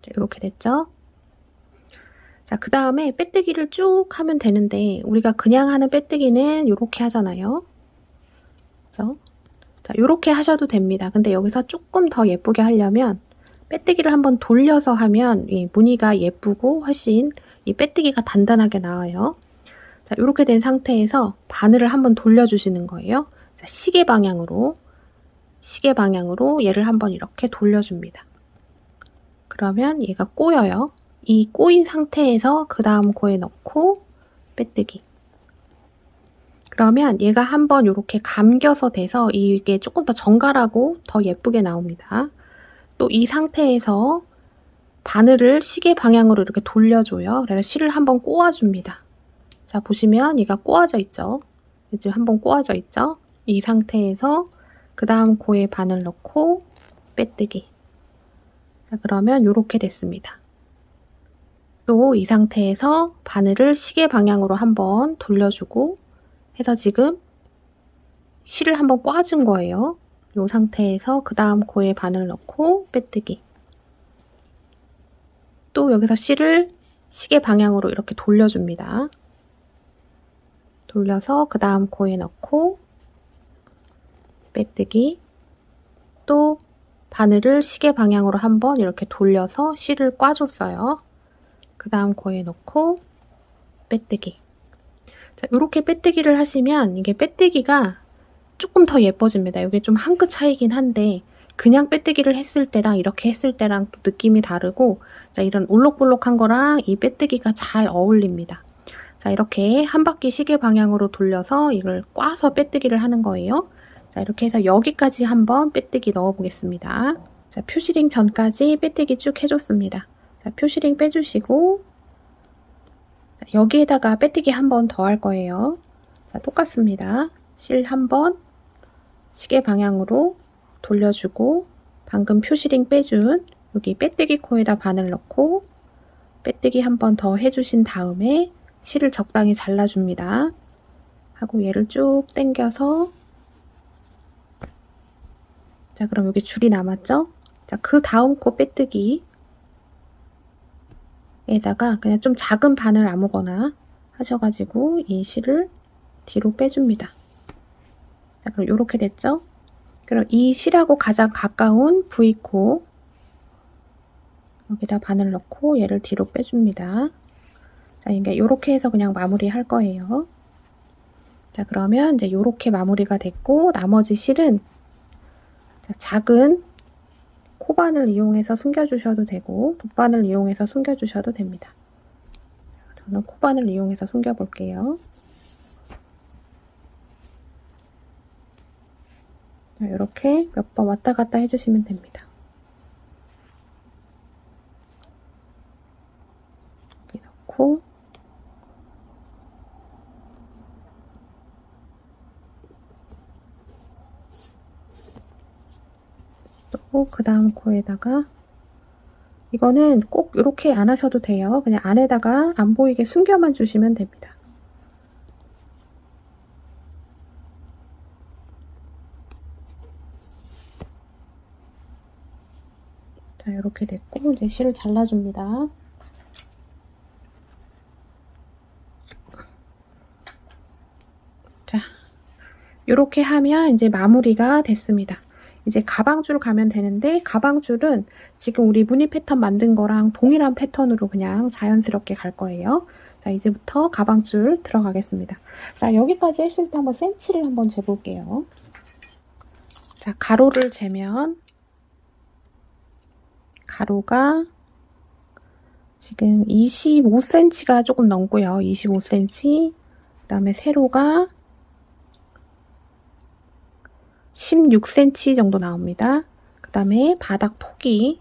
이렇게 됐죠? 자, 그 다음에 빼뜨기를 쭉 하면 되는데, 우리가 그냥 하는 빼뜨기는 이렇게 하잖아요. 그죠? 자, 이렇게 하셔도 됩니다. 근데 여기서 조금 더 예쁘게 하려면 빼뜨기를 한번 돌려서 하면 이 무늬가 예쁘고 훨씬 이 빼뜨기가 단단하게 나와요. 자, 이렇게 된 상태에서 바늘을 한번 돌려주시는 거예요. 자, 시계 방향으로 얘를 한번 이렇게 돌려줍니다. 그러면 얘가 꼬여요. 이 꼬인 상태에서 그 다음 코에 넣고 빼뜨기. 그러면 얘가 한번 이렇게 감겨서 돼서 이게 조금 더 정갈하고 더 예쁘게 나옵니다. 또 이 상태에서 바늘을 시계 방향으로 이렇게 돌려줘요. 그래서 실을 한번 꼬아줍니다. 자, 보시면 얘가 꼬아져 있죠. 지금 한번 꼬아져 있죠. 이 상태에서 그 다음 코에 바늘 넣고 빼뜨기. 자, 그러면 이렇게 됐습니다. 또 이 상태에서 바늘을 시계 방향으로 한번 돌려주고 해서 지금 실을 한번 꽈준 거예요. 이 상태에서 그 다음 코에 바늘 넣고 빼뜨기. 또 또 여기서 실을 시계 방향으로 이렇게 돌려줍니다. 돌려서 그 다음 코에 넣고 빼뜨기, 또 바늘을 시계 방향으로 한번 이렇게 돌려서 실을 꽈줬어요. 그 다음 코에 넣고 빼뜨기. 자, 이렇게 빼뜨기를 하시면 이게 빼뜨기가 조금 더 예뻐집니다. 이게 좀 한 끗 차이긴 한데 그냥 빼뜨기를 했을 때랑 이렇게 했을 때랑 또 느낌이 다르고, 자, 이런 올록볼록한 거랑 이 빼뜨기가 잘 어울립니다. 자, 이렇게 한 바퀴 시계 방향으로 돌려서 이걸 꽈서 빼뜨기를 하는 거예요. 자, 이렇게 해서 여기까지 한번 빼뜨기 넣어 보겠습니다. 자, 표시링 전까지 빼뜨기 쭉 해줬습니다. 자, 표시링 빼주시고, 자, 여기에다가 빼뜨기 한 번 더 할 거예요. 자, 똑같습니다. 실 한 번 시계 방향으로 돌려주고, 방금 표시링 빼준 여기 빼뜨기 코에다 바늘 넣고 빼뜨기 한 번 더 해주신 다음에 실을 적당히 잘라줍니다. 하고 얘를 쭉 당겨서, 자, 그럼 여기 줄이 남았죠? 자, 그 다음 코 빼뜨기에다가 그냥 좀 작은 바늘 아무거나 하셔가지고 이 실을 뒤로 빼줍니다. 자, 그럼 이렇게 됐죠? 그럼 이 실하고 가장 가까운 V코 여기다 바늘 넣고 얘를 뒤로 빼줍니다. 자, 이게 이렇게 해서 그냥 마무리 할 거예요. 자, 그러면 이제 이렇게 마무리가 됐고, 나머지 실은 작은 코바늘 이용해서 숨겨주셔도 되고 돗바늘 이용해서 숨겨주셔도 됩니다. 저는 코바늘 이용해서 숨겨볼게요. 자, 이렇게 몇 번 왔다 갔다 해주시면 됩니다. 여기 넣고, 또 그 다음 코에다가, 이거는 꼭 이렇게 안 하셔도 돼요. 그냥 안에다가 안 보이게 숨겨만 주시면 됩니다. 자, 이렇게 됐고 이제 실을 잘라줍니다. 자, 이렇게 하면 이제 마무리가 됐습니다. 이제 가방줄 가면 되는데, 가방줄은 지금 우리 무늬 패턴 만든 거랑 동일한 패턴으로 그냥 자연스럽게 갈 거예요. 자, 이제부터 가방줄 들어가겠습니다. 자, 여기까지 했을 때 한번 센치를 한번 재볼게요. 자, 가로를 재면 가로가 지금 25cm가 조금 넘고요. 25cm. 그 다음에 세로가 16cm 정도 나옵니다. 그 다음에 바닥 폭이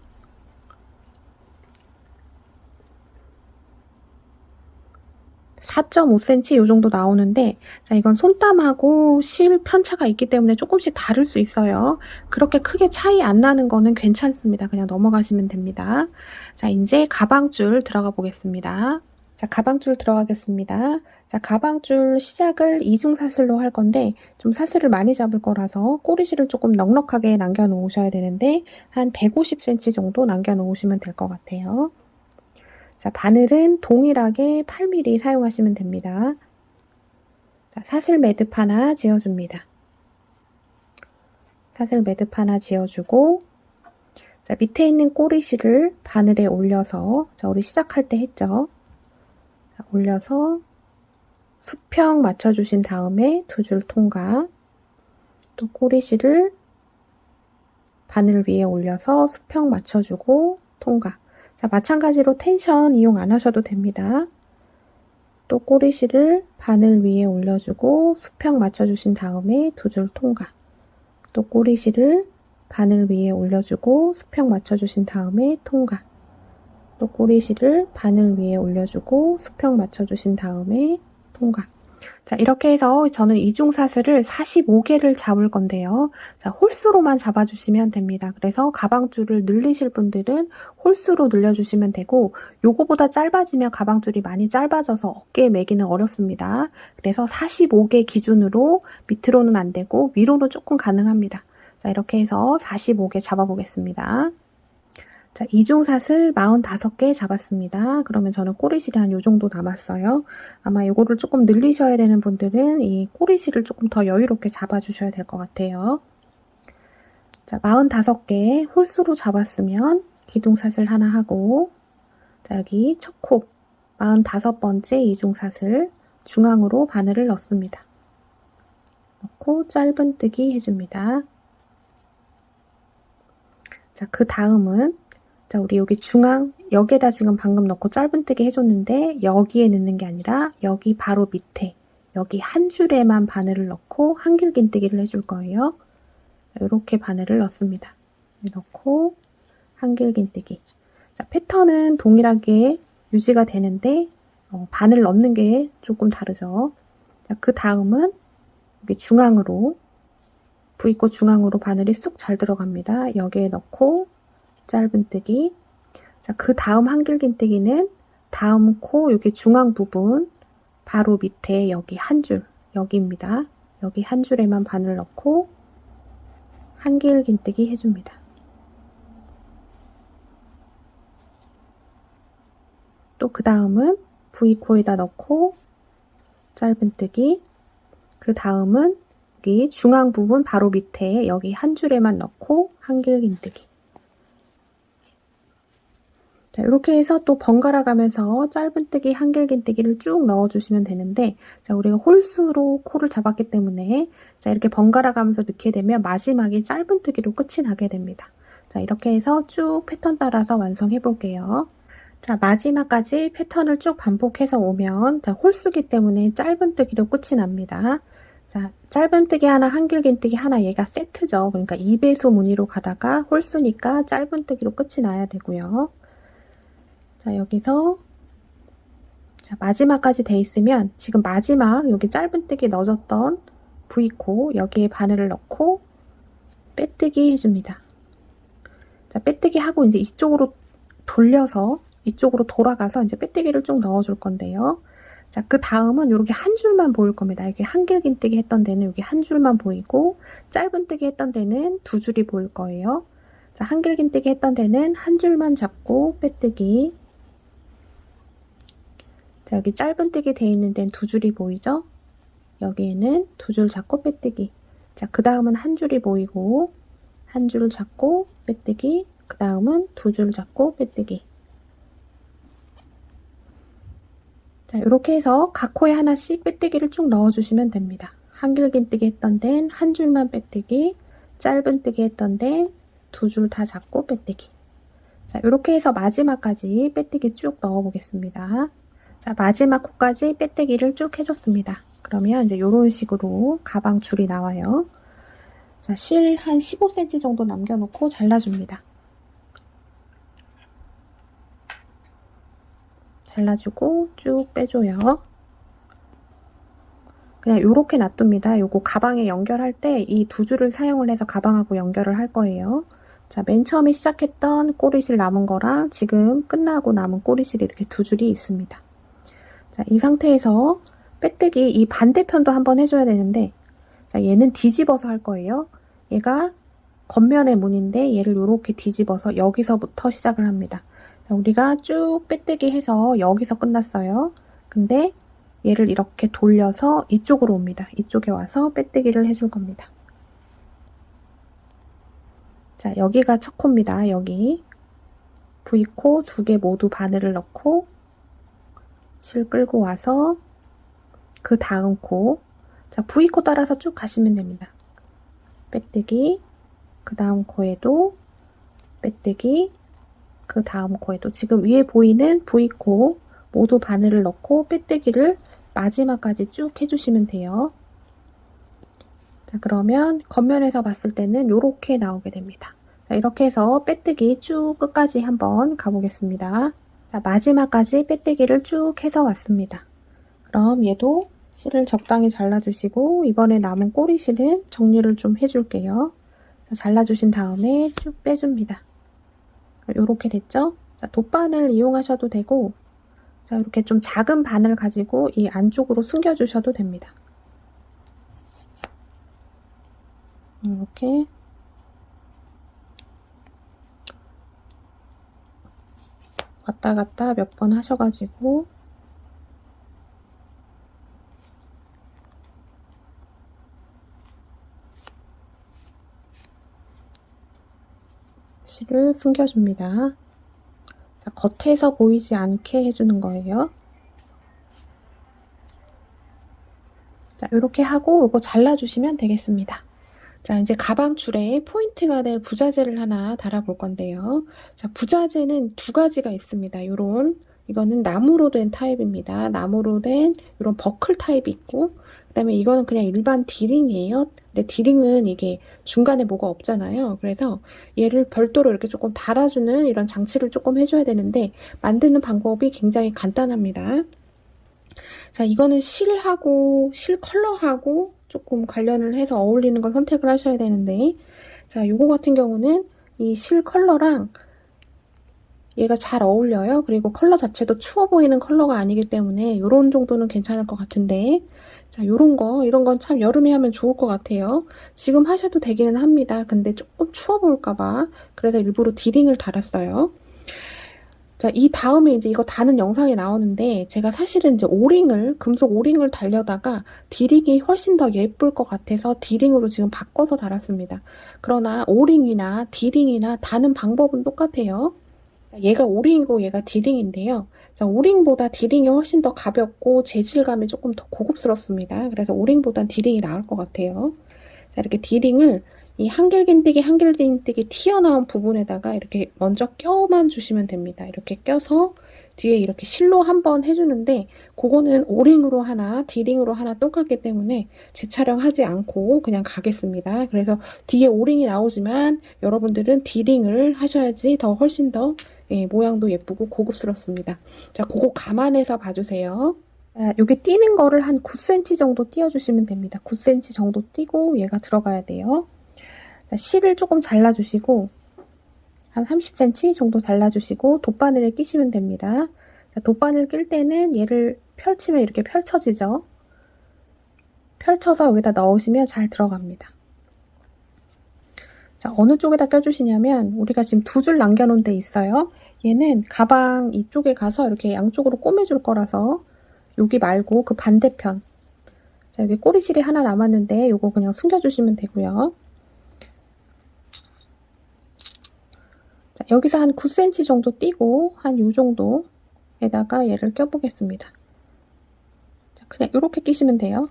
4.5cm 이 정도 나오는데, 자, 이건 손땀하고 실 편차가 있기 때문에 조금씩 다를 수 있어요. 그렇게 크게 차이 안 나는 거는 괜찮습니다. 그냥 넘어가시면 됩니다. 자, 이제 가방줄 들어가 보겠습니다. 자, 가방줄 들어가겠습니다. 자, 가방줄 시작을 이중사슬로 할 건데 좀 사슬을 많이 잡을 거라서 꼬리실을 조금 넉넉하게 남겨 놓으셔야 되는데 한 150cm 정도 남겨 놓으시면 될 것 같아요. 자, 바늘은 동일하게 8mm 사용하시면 됩니다. 자, 사슬 매듭 하나 지어줍니다. 사슬 매듭 하나 지어주고, 자, 밑에 있는 꼬리실을 바늘에 올려서, 자, 우리 시작할 때 했죠? 자, 올려서 수평 맞춰주신 다음에 두 줄 통과, 또 꼬리실을 바늘 위에 올려서 수평 맞춰주고 통과. 자, 마찬가지로 텐션 이용 안 하셔도 됩니다. 또 꼬리실을 바늘 위에 올려주고 수평 맞춰주신 다음에 두 줄 통과. 또 꼬리실을 바늘 위에 올려주고 수평 맞춰주신 다음에 통과. 또 꼬리실을 바늘 위에 올려주고 수평 맞춰주신 다음에 통과. 자, 이렇게 해서 저는 이중사슬을 45개를 잡을 건데요. 자, 홀수로만 잡아주시면 됩니다. 그래서 가방줄을 늘리실 분들은 홀수로 늘려주시면 되고, 요거보다 짧아지면 가방줄이 많이 짧아져서 어깨에 매기는 어렵습니다. 그래서 45개 기준으로 밑으로는 안 되고 위로는 조금 가능합니다. 자, 이렇게 해서 45개 잡아보겠습니다. 자, 이중사슬 45개 잡았습니다. 그러면 저는 꼬리실이 한 요 정도 남았어요. 아마 요거를 조금 늘리셔야 되는 분들은 이 꼬리실을 조금 더 여유롭게 잡아주셔야 될 것 같아요. 자, 45개 홀수로 잡았으면 기둥사슬 하나 하고, 자, 여기 첫 코 45번째 이중사슬 중앙으로 바늘을 넣습니다. 넣고 짧은뜨기 해줍니다. 자, 그 다음은 자, 우리 여기 중앙 여기에다 지금 방금 넣고 짧은뜨기 해줬는데 여기에 넣는 게 아니라 여기 바로 밑에 여기 한 줄에만 바늘을 넣고 한길긴뜨기를 해줄 거예요. 이렇게 바늘을 넣습니다. 넣고 한길긴뜨기. 자, 패턴은 동일하게 유지가 되는데 바늘 넣는 게 조금 다르죠. 자, 그 다음은 여기 중앙으로 V코 중앙으로 바늘이 쑥 잘 들어갑니다. 여기에 넣고 짧은뜨기. 자, 그 다음 한길긴뜨기는 다음 코 여기 중앙 부분 바로 밑에 여기 한 줄 여기입니다. 여기 한 줄에만 바늘 넣고 한길긴뜨기 해줍니다. 또 그 다음은 V코에다 넣고 짧은뜨기. 그 다음은 여기 중앙 부분 바로 밑에 여기 한 줄에만 넣고 한길긴뜨기. 자, 이렇게 해서 또 번갈아 가면서 짧은뜨기, 한길긴뜨기를 쭉 넣어주시면 되는데, 자, 우리가 홀수로 코를 잡았기 때문에, 자, 이렇게 번갈아 가면서 넣게 되면 마지막에 짧은뜨기로 끝이 나게 됩니다. 자, 이렇게 해서 쭉 패턴 따라서 완성해 볼게요. 자, 마지막까지 패턴을 쭉 반복해서 오면, 자, 홀수기 때문에 짧은뜨기로 끝이 납니다. 자, 짧은뜨기 하나, 한길긴뜨기 하나, 얘가 세트죠. 그러니까 2배속 무늬로 가다가 홀수니까 짧은뜨기로 끝이 나야 되고요. 자, 여기서 자, 마지막까지 돼 있으면 지금 마지막 여기 짧은뜨기 넣어줬던 V코 여기에 바늘을 넣고 빼뜨기 해줍니다. 자, 빼뜨기 하고 이제 이쪽으로 돌려서 이쪽으로 돌아가서 이제 빼뜨기를 쭉 넣어줄 건데요. 자, 그 다음은 이렇게 한 줄만 보일 겁니다. 여기 한길긴뜨기 했던 데는 여기 한 줄만 보이고 짧은뜨기 했던 데는 두 줄이 보일 거예요. 자, 한길긴뜨기 했던 데는 한 줄만 잡고 빼뜨기. 자, 여기 짧은뜨기 돼 있는 데는 두 줄이 보이죠? 여기에는 두 줄 잡고 빼뜨기. 자, 그 다음은 한 줄이 보이고 한 줄 잡고 빼뜨기. 그 다음은 두 줄 잡고 빼뜨기. 자, 이렇게 해서 각 코에 하나씩 빼뜨기를 쭉 넣어주시면 됩니다. 한길긴뜨기 했던 데는 한 줄만 빼뜨기, 짧은뜨기 했던 데는 두 줄 다 잡고 빼뜨기. 자, 이렇게 해서 마지막까지 빼뜨기 쭉 넣어보겠습니다. 자, 마지막 코까지 빼뜨기를 쭉 해줬습니다. 그러면 이제 이런 식으로 가방 줄이 나와요. 자, 실 한 15cm 정도 남겨놓고 잘라줍니다. 잘라주고 쭉 빼줘요. 그냥 이렇게 놔둡니다. 요거 가방에 연결할 때 이 두 줄을 사용을 해서 가방하고 연결을 할 거예요. 자, 맨 처음에 시작했던 꼬리실 남은 거랑 지금 끝나고 남은 꼬리실이 이렇게 두 줄이 있습니다. 자, 이 상태에서 빼뜨기 이 반대편도 한번 해줘야 되는데, 자, 얘는 뒤집어서 할 거예요. 얘가 겉면의 무늬인데 얘를 이렇게 뒤집어서 여기서부터 시작을 합니다. 자, 우리가 쭉 빼뜨기 해서 여기서 끝났어요. 근데 얘를 이렇게 돌려서 이쪽으로 옵니다. 이쪽에 와서 빼뜨기를 해줄 겁니다. 자, 여기가 첫 코입니다. 여기 V코 두 개 모두 바늘을 넣고 실 끌고 와서 그 다음 코, 자, V코 따라서 쭉 가시면 됩니다. 빼뜨기, 그 다음 코에도 빼뜨기, 그 다음 코에도 지금 위에 보이는 V코 모두 바늘을 넣고 빼뜨기를 마지막까지 쭉 해주시면 돼요. 자, 그러면 겉면에서 봤을 때는 이렇게 나오게 됩니다. 자, 이렇게 해서 빼뜨기 쭉 끝까지 한번 가보겠습니다. 자, 마지막까지 빼뜨기를 쭉 해서 왔습니다. 그럼 얘도 실을 적당히 잘라주시고 이번에 남은 꼬리실은 정리를 좀 해줄게요. 자, 잘라주신 다음에 쭉 빼줍니다. 이렇게 됐죠? 자, 돗바늘 이용하셔도 되고, 자, 이렇게 좀 작은 바늘 가지고 이 안쪽으로 숨겨주셔도 됩니다. 이렇게. 왔다 갔다 몇 번 하셔가지고 실을 숨겨줍니다. 자, 겉에서 보이지 않게 해주는 거예요. 자, 이렇게 하고 이거 잘라주시면 되겠습니다. 자, 이제 가방 줄에 포인트가 될 부자재를 하나 달아볼 건데요. 자, 부자재는 두 가지가 있습니다. 이거는 나무로 된 타입입니다. 나무로 된 이런 버클 타입이 있고, 그 다음에 이거는 그냥 일반 디링이에요. 근데 디링은 이게 중간에 뭐가 없잖아요. 그래서 얘를 별도로 이렇게 조금 달아주는 이런 장치를 조금 해줘야 되는데, 만드는 방법이 굉장히 간단합니다. 자, 이거는 실 컬러하고 조금 관련을 해서 어울리는 걸 선택을 하셔야 되는데, 자, 요거 같은 경우는 이 실 컬러랑 얘가 잘 어울려요. 그리고 컬러 자체도 추워 보이는 컬러가 아니기 때문에 요런 정도는 괜찮을 것 같은데, 자, 이런 건 참 여름에 하면 좋을 것 같아요. 지금 하셔도 되기는 합니다. 근데 조금 추워 보일까봐 그래서 일부러 디링을 달았어요. 자, 이 다음에 이제 이거 다는 영상이 나오는데, 제가 사실은 이제 금속 오링을 달려다가 디링이 훨씬 더 예쁠 것 같아서 디링으로 지금 바꿔서 달았습니다. 그러나 오링이나 디링이나 다는 방법은 똑같아요. 얘가 오링이고 얘가 디링인데요. 자, 오링보다 디링이 훨씬 더 가볍고 재질감이 조금 더 고급스럽습니다. 그래서 오링보단 디링이 나을 것 같아요. 자, 이렇게 디링을 이 한길긴뜨기 튀어나온 부분에다가 이렇게 먼저 껴만 주시면 됩니다. 이렇게 껴서 뒤에 이렇게 실로 한번 해주는데, 그거는 오링으로 하나 디링으로 하나 똑같기 때문에 재촬영하지 않고 그냥 가겠습니다. 그래서 뒤에 오링이 나오지만 여러분들은 디링을 하셔야지 더 훨씬 더 모양도 예쁘고 고급스럽습니다. 자, 그거 감안해서 봐주세요. 자, 여기 띄는 거를 한 9cm 정도 띄워주시면 됩니다. 9cm 정도 띄고 얘가 들어가야 돼요. 자, 실을 조금 잘라주시고 한 30cm 정도 잘라주시고 돗바늘을 끼시면 됩니다. 자, 돗바늘 낄 때는 얘를 펼치면 이렇게 펼쳐지죠. 펼쳐서 여기다 넣으시면 잘 들어갑니다. 자, 어느 쪽에다 껴주시냐면, 우리가 지금 두 줄 남겨놓은 데 있어요. 얘는 가방 이쪽에 가서 이렇게 양쪽으로 꼬매줄 거라서 여기 말고 그 반대편, 자, 여기 꼬리실이 하나 남았는데 요거 그냥 숨겨주시면 되고요. 자, 여기서 한 9cm 정도 띄고 한 요 정도에다가 얘를 껴보겠습니다. 자, 그냥 이렇게 끼시면 돼요.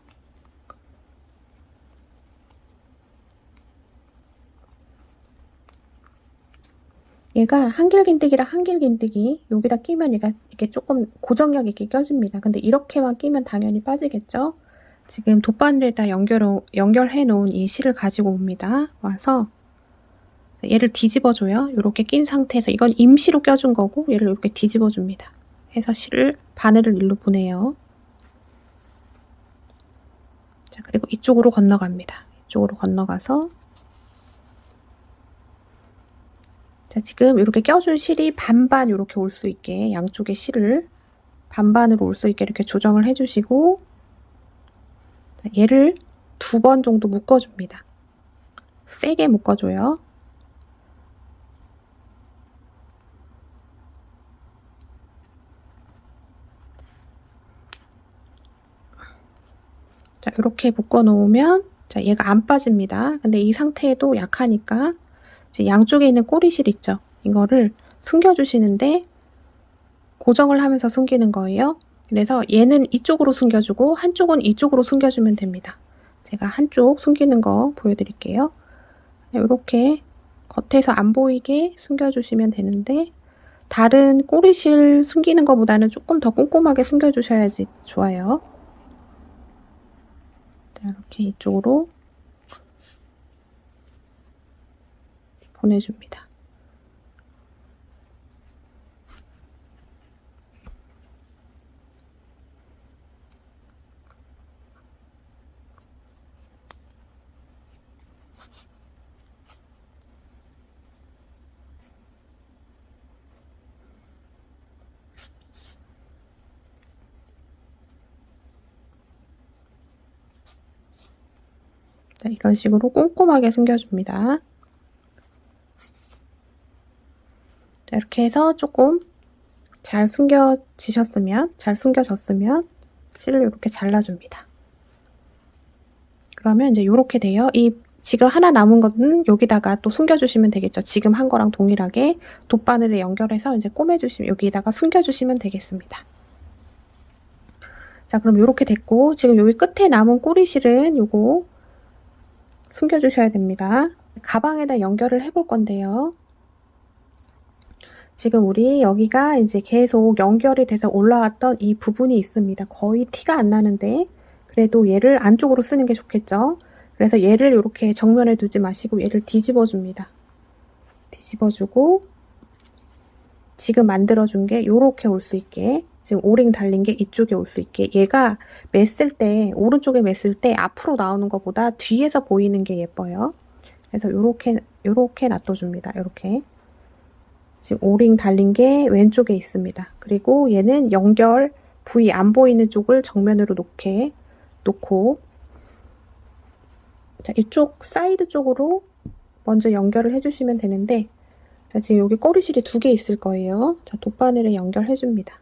얘가 한길긴뜨기랑 한길긴뜨기 여기다 끼면 얘가 이렇게 조금 고정력 있게 껴집니다. 근데 이렇게만 끼면 당연히 빠지겠죠? 지금 돗바늘에다 연결해 놓은 이 실을 가지고 옵니다. 와서 얘를 뒤집어줘요. 이렇게 낀 상태에서, 이건 임시로 껴준 거고 얘를 이렇게 뒤집어줍니다. 해서 실을 바늘을 일로 보내요. 자, 그리고 이쪽으로 건너갑니다. 이쪽으로 건너가서, 자, 지금 이렇게 껴준 실이 반반 이렇게 올 수 있게, 양쪽의 실을 반반으로 올 수 있게 이렇게 조정을 해주시고, 자, 얘를 2번 정도 묶어줍니다. 세게 묶어줘요. 자, 이렇게 묶어 놓으면, 자, 얘가 안 빠집니다. 근데 이 상태에도 약하니까 이제 양쪽에 있는 꼬리실 있죠? 이거를 숨겨주시는데 고정을 하면서 숨기는 거예요. 그래서 얘는 이쪽으로 숨겨주고 한쪽은 이쪽으로 숨겨주면 됩니다. 제가 한쪽 숨기는 거 보여드릴게요. 이렇게 겉에서 안 보이게 숨겨주시면 되는데, 다른 꼬리실 숨기는 것보다는 조금 더 꼼꼼하게 숨겨주셔야지 좋아요. 자, 이렇게 이쪽으로 보내줍니다. 자, 이런 식으로 꼼꼼하게 숨겨줍니다. 자, 이렇게 해서 조금 잘 숨겨졌으면 실을 이렇게 잘라줍니다. 그러면 이제 이렇게 돼요. 이 지금 하나 남은 거는 여기다가 또 숨겨주시면 되겠죠. 지금 한 거랑 동일하게 돗바늘에 연결해서 이제 꼬매주시면 여기다가 숨겨주시면 되겠습니다. 자, 그럼 이렇게 됐고 지금 여기 끝에 남은 꼬리실은 요거 숨겨주셔야 됩니다. 가방에다 연결을 해볼 건데요. 지금 우리 여기가 이제 계속 연결이 돼서 올라왔던 이 부분이 있습니다. 거의 티가 안 나는데 그래도 얘를 안쪽으로 쓰는 게 좋겠죠. 그래서 얘를 이렇게 정면에 두지 마시고 얘를 뒤집어 줍니다. 뒤집어 주고 지금 만들어준 게 이렇게 올 수 있게 지금 오링 달린 게 이쪽에 올 수 있게 얘가 맸을 때 오른쪽에 맸을 때 앞으로 나오는 것보다 뒤에서 보이는 게 예뻐요. 그래서 이렇게 놔둬줍니다. 이렇게 지금 오링 달린 게 왼쪽에 있습니다. 그리고 얘는 연결 부위 안 보이는 쪽을 정면으로 놓고 자, 이쪽 사이드 쪽으로 먼저 연결을 해주시면 되는데 자, 지금 여기 꼬리실이 2개 있을 거예요. 자, 돗바늘에 연결해줍니다.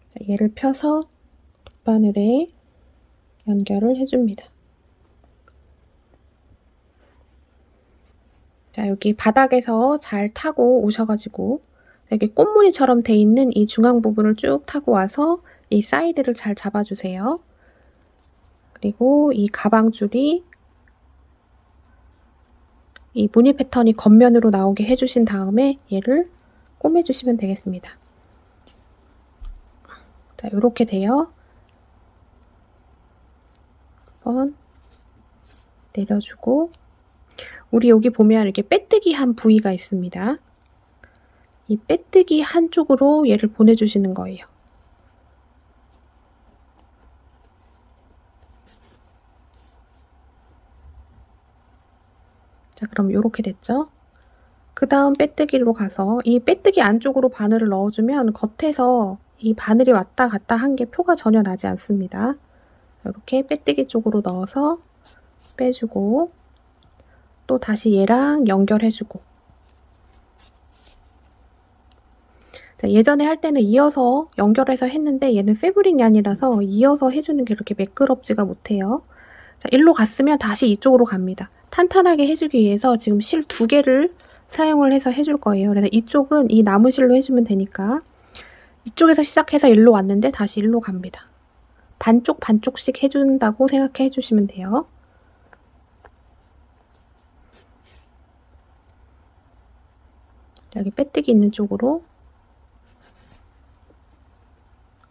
자, 얘를 펴서 돗바늘에 연결을 해줍니다. 자, 여기 바닥에서 잘 타고 오셔가지고 여기 꽃무늬처럼 돼 있는 이 중앙 부분을 쭉 타고 와서 이 사이드를 잘 잡아주세요. 그리고 이 가방줄이 이 무늬 패턴이 겉면으로 나오게 해주신 다음에 얘를 꼬매주시면 되겠습니다. 자, 이렇게 돼요. 한번 내려주고 우리 여기 보면 이렇게 빼뜨기 한 부위가 있습니다. 이 빼뜨기 한쪽으로 얘를 보내주시는 거예요. 자, 그럼 이렇게 됐죠? 그 다음 빼뜨기로 가서 이 빼뜨기 안쪽으로 바늘을 넣어주면 겉에서 이 바늘이 왔다 갔다 한 게 표가 전혀 나지 않습니다. 이렇게 빼뜨기 쪽으로 넣어서 빼주고 또 다시 얘랑 연결해주고 자, 예전에 할 때는 이어서 연결해서 했는데 얘는 패브릭 얀이라서 이어서 해주는 게 이렇게 매끄럽지가 못해요. 자, 일로 갔으면 다시 이쪽으로 갑니다. 탄탄하게 해주기 위해서 지금 실 2개를 사용을 해서 해줄 거예요. 그래서 이쪽은 이 나무 실로 해주면 되니까 이쪽에서 시작해서 일로 왔는데 다시 일로 갑니다. 반쪽씩 해준다고 생각해 주시면 돼요. 여기 빼뜨기 있는 쪽으로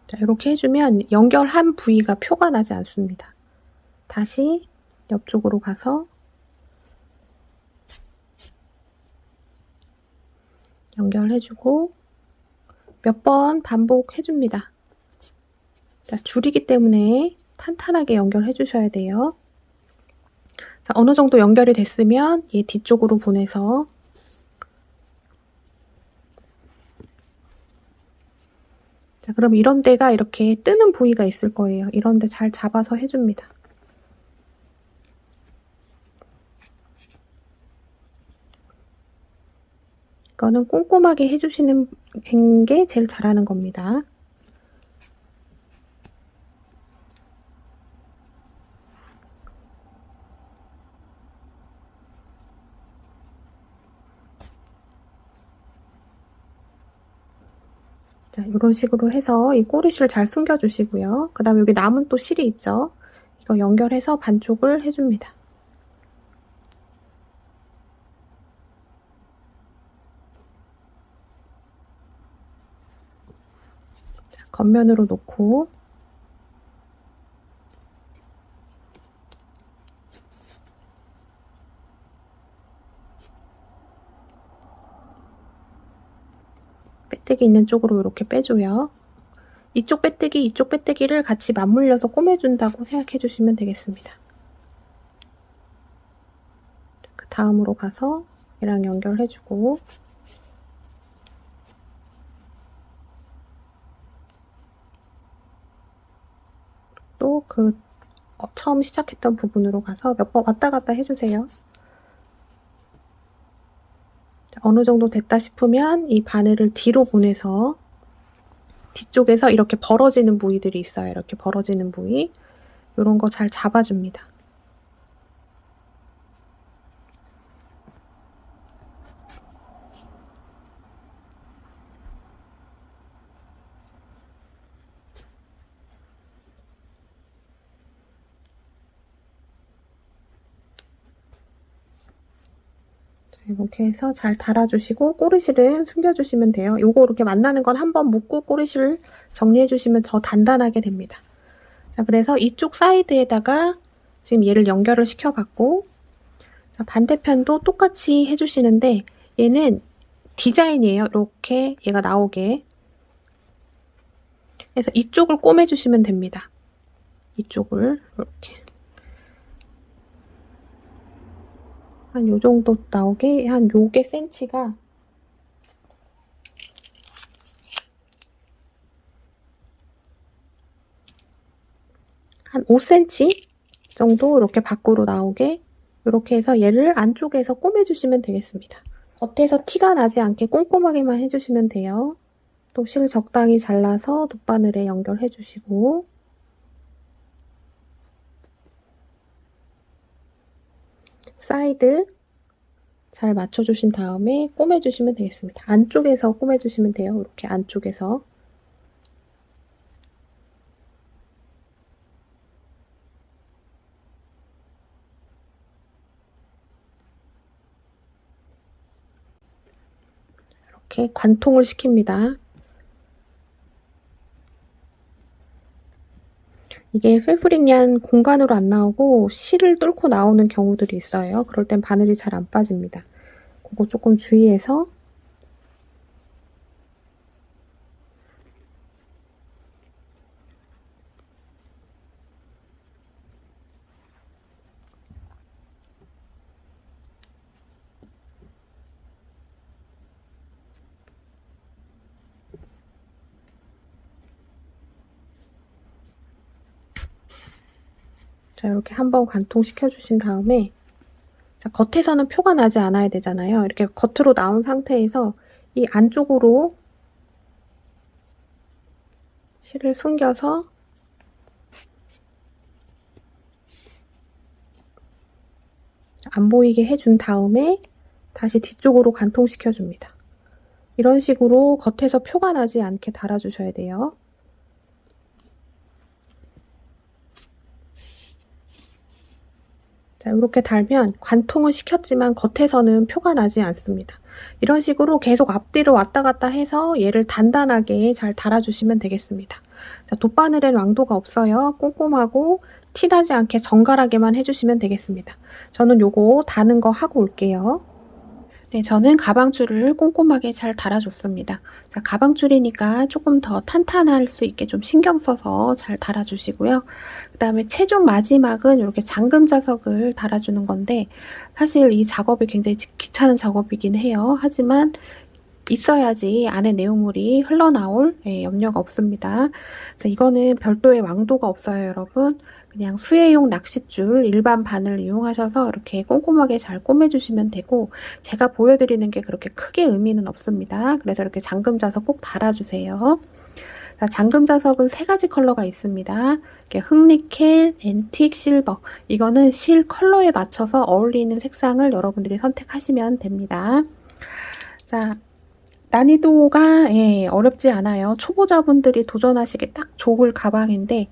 자, 이렇게 해주면 연결한 부위가 표가 나지 않습니다. 다시 옆쪽으로 가서 연결해주고 몇 번 반복해줍니다. 자, 줄이기 때문에 탄탄하게 연결해주셔야 돼요. 자, 어느 정도 연결이 됐으면 얘 뒤쪽으로 보내서 자, 그럼 이런 데가 이렇게 뜨는 부위가 있을 거예요. 이런 데 잘 잡아서 해줍니다. 이거는 꼼꼼하게 해주시는 게 제일 잘하는 겁니다. 자, 이런 식으로 해서 이 꼬리실 잘 숨겨주시고요. 그 다음에 여기 남은 또 실이 있죠. 이거 연결해서 반쪽을 해줍니다. 자, 겉면으로 놓고 빼뜨기 있는 쪽으로 이렇게 빼줘요. 이쪽 빼뜨기, 이쪽 빼뜨기를 같이 맞물려서 꼬매준다고 생각해 주시면 되겠습니다. 그 다음으로 가서 얘랑 연결해주고 또 그 처음 시작했던 부분으로 가서 몇 번 왔다 갔다 해주세요. 어느 정도 됐다 싶으면 이 바늘을 뒤로 보내서 뒤쪽에서 이렇게 벌어지는 부위들이 있어요. 이렇게 벌어지는 부위. 이런 거 잘 잡아줍니다. 이렇게 해서 잘 달아주시고 꼬리실은 숨겨주시면 돼요. 요거 이렇게 만나는 건 한번 묶고 꼬리실을 정리해주시면 더 단단하게 됩니다. 자, 그래서 이쪽 사이드에다가 지금 얘를 연결을 시켜봤고, 자, 반대편도 똑같이 해주시는데 얘는 디자인이에요. 이렇게 얘가 나오게. 그래서 이쪽을 꼬매주시면 됩니다. 이쪽을 이렇게. 한 요 정도 나오게 한 요게 센치가 한 5cm 정도 이렇게 밖으로 나오게 이렇게 해서 얘를 안쪽에서 꼬매주시면 되겠습니다. 겉에서 티가 나지 않게 꼼꼼하게만 해주시면 돼요. 또 실 적당히 잘라서 돗바늘에 연결해주시고 사이드 잘 맞춰주신 다음에 꼬매주시면 되겠습니다. 안쪽에서 꼬매주시면 돼요. 이렇게 안쪽에서. 이렇게 관통을 시킵니다. 이게 페브릭 얀 공간으로 안 나오고 실을 뚫고 나오는 경우들이 있어요. 그럴 땐 바늘이 잘 안 빠집니다. 그거 조금 주의해서 자, 이렇게 한번 관통시켜 주신 다음에 자, 겉에서는 표가 나지 않아야 되잖아요. 이렇게 겉으로 나온 상태에서 이 안쪽으로 실을 숨겨서 안 보이게 해준 다음에 다시 뒤쪽으로 관통시켜 줍니다. 이런 식으로 겉에서 표가 나지 않게 달아주셔야 돼요. 자, 이렇게 달면 관통을 시켰지만 겉에서는 표가 나지 않습니다. 이런 식으로 계속 앞뒤로 왔다 갔다 해서 얘를 단단하게 잘 달아주시면 되겠습니다. 자, 돗바늘엔 왕도가 없어요. 꼼꼼하고 티나지 않게 정갈하게만 해주시면 되겠습니다. 저는 요거 다는 거 하고 올게요. 네, 저는 가방줄을 꼼꼼하게 잘 달아줬습니다. 자, 가방줄이니까 조금 더 탄탄할 수 있게 좀 신경 써서 잘 달아주시고요. 그 다음에 최종 마지막은 이렇게 잠금 자석을 달아주는 건데 사실 이 작업이 굉장히 귀찮은 작업이긴 해요. 하지만 있어야지 안에 내용물이 흘러나올 염려가 없습니다. 자, 이거는 별도의 왕도가 없어요, 여러분. 그냥 수혜용 낚싯줄 일반 바늘 이용하셔서 이렇게 꼼꼼하게 잘 꼬매주시면 되고 제가 보여드리는 게 그렇게 크게 의미는 없습니다. 그래서 이렇게 잠금 자석 꼭 달아주세요. 자, 잠금 자석은 3가지 컬러가 있습니다. 흑니켈, 앤틱, 실버. 이거는 실 컬러에 맞춰서 어울리는 색상을 여러분들이 선택하시면 됩니다. 자, 난이도가 어렵지 않아요. 초보자분들이 도전하시기 딱 좋을 가방인데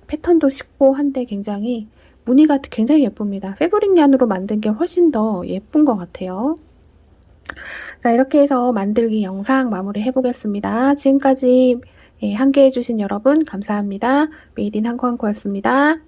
패턴도 쉽고 한데 굉장히 무늬가 굉장히 예쁩니다. 페브릭 얀으로 만든 게 훨씬 더 예쁜 것 같아요. 자, 이렇게 해서 만들기 영상 마무리 해보겠습니다. 지금까지 함께 해주신 여러분 감사합니다. 메이드 인 한코한코였습니다.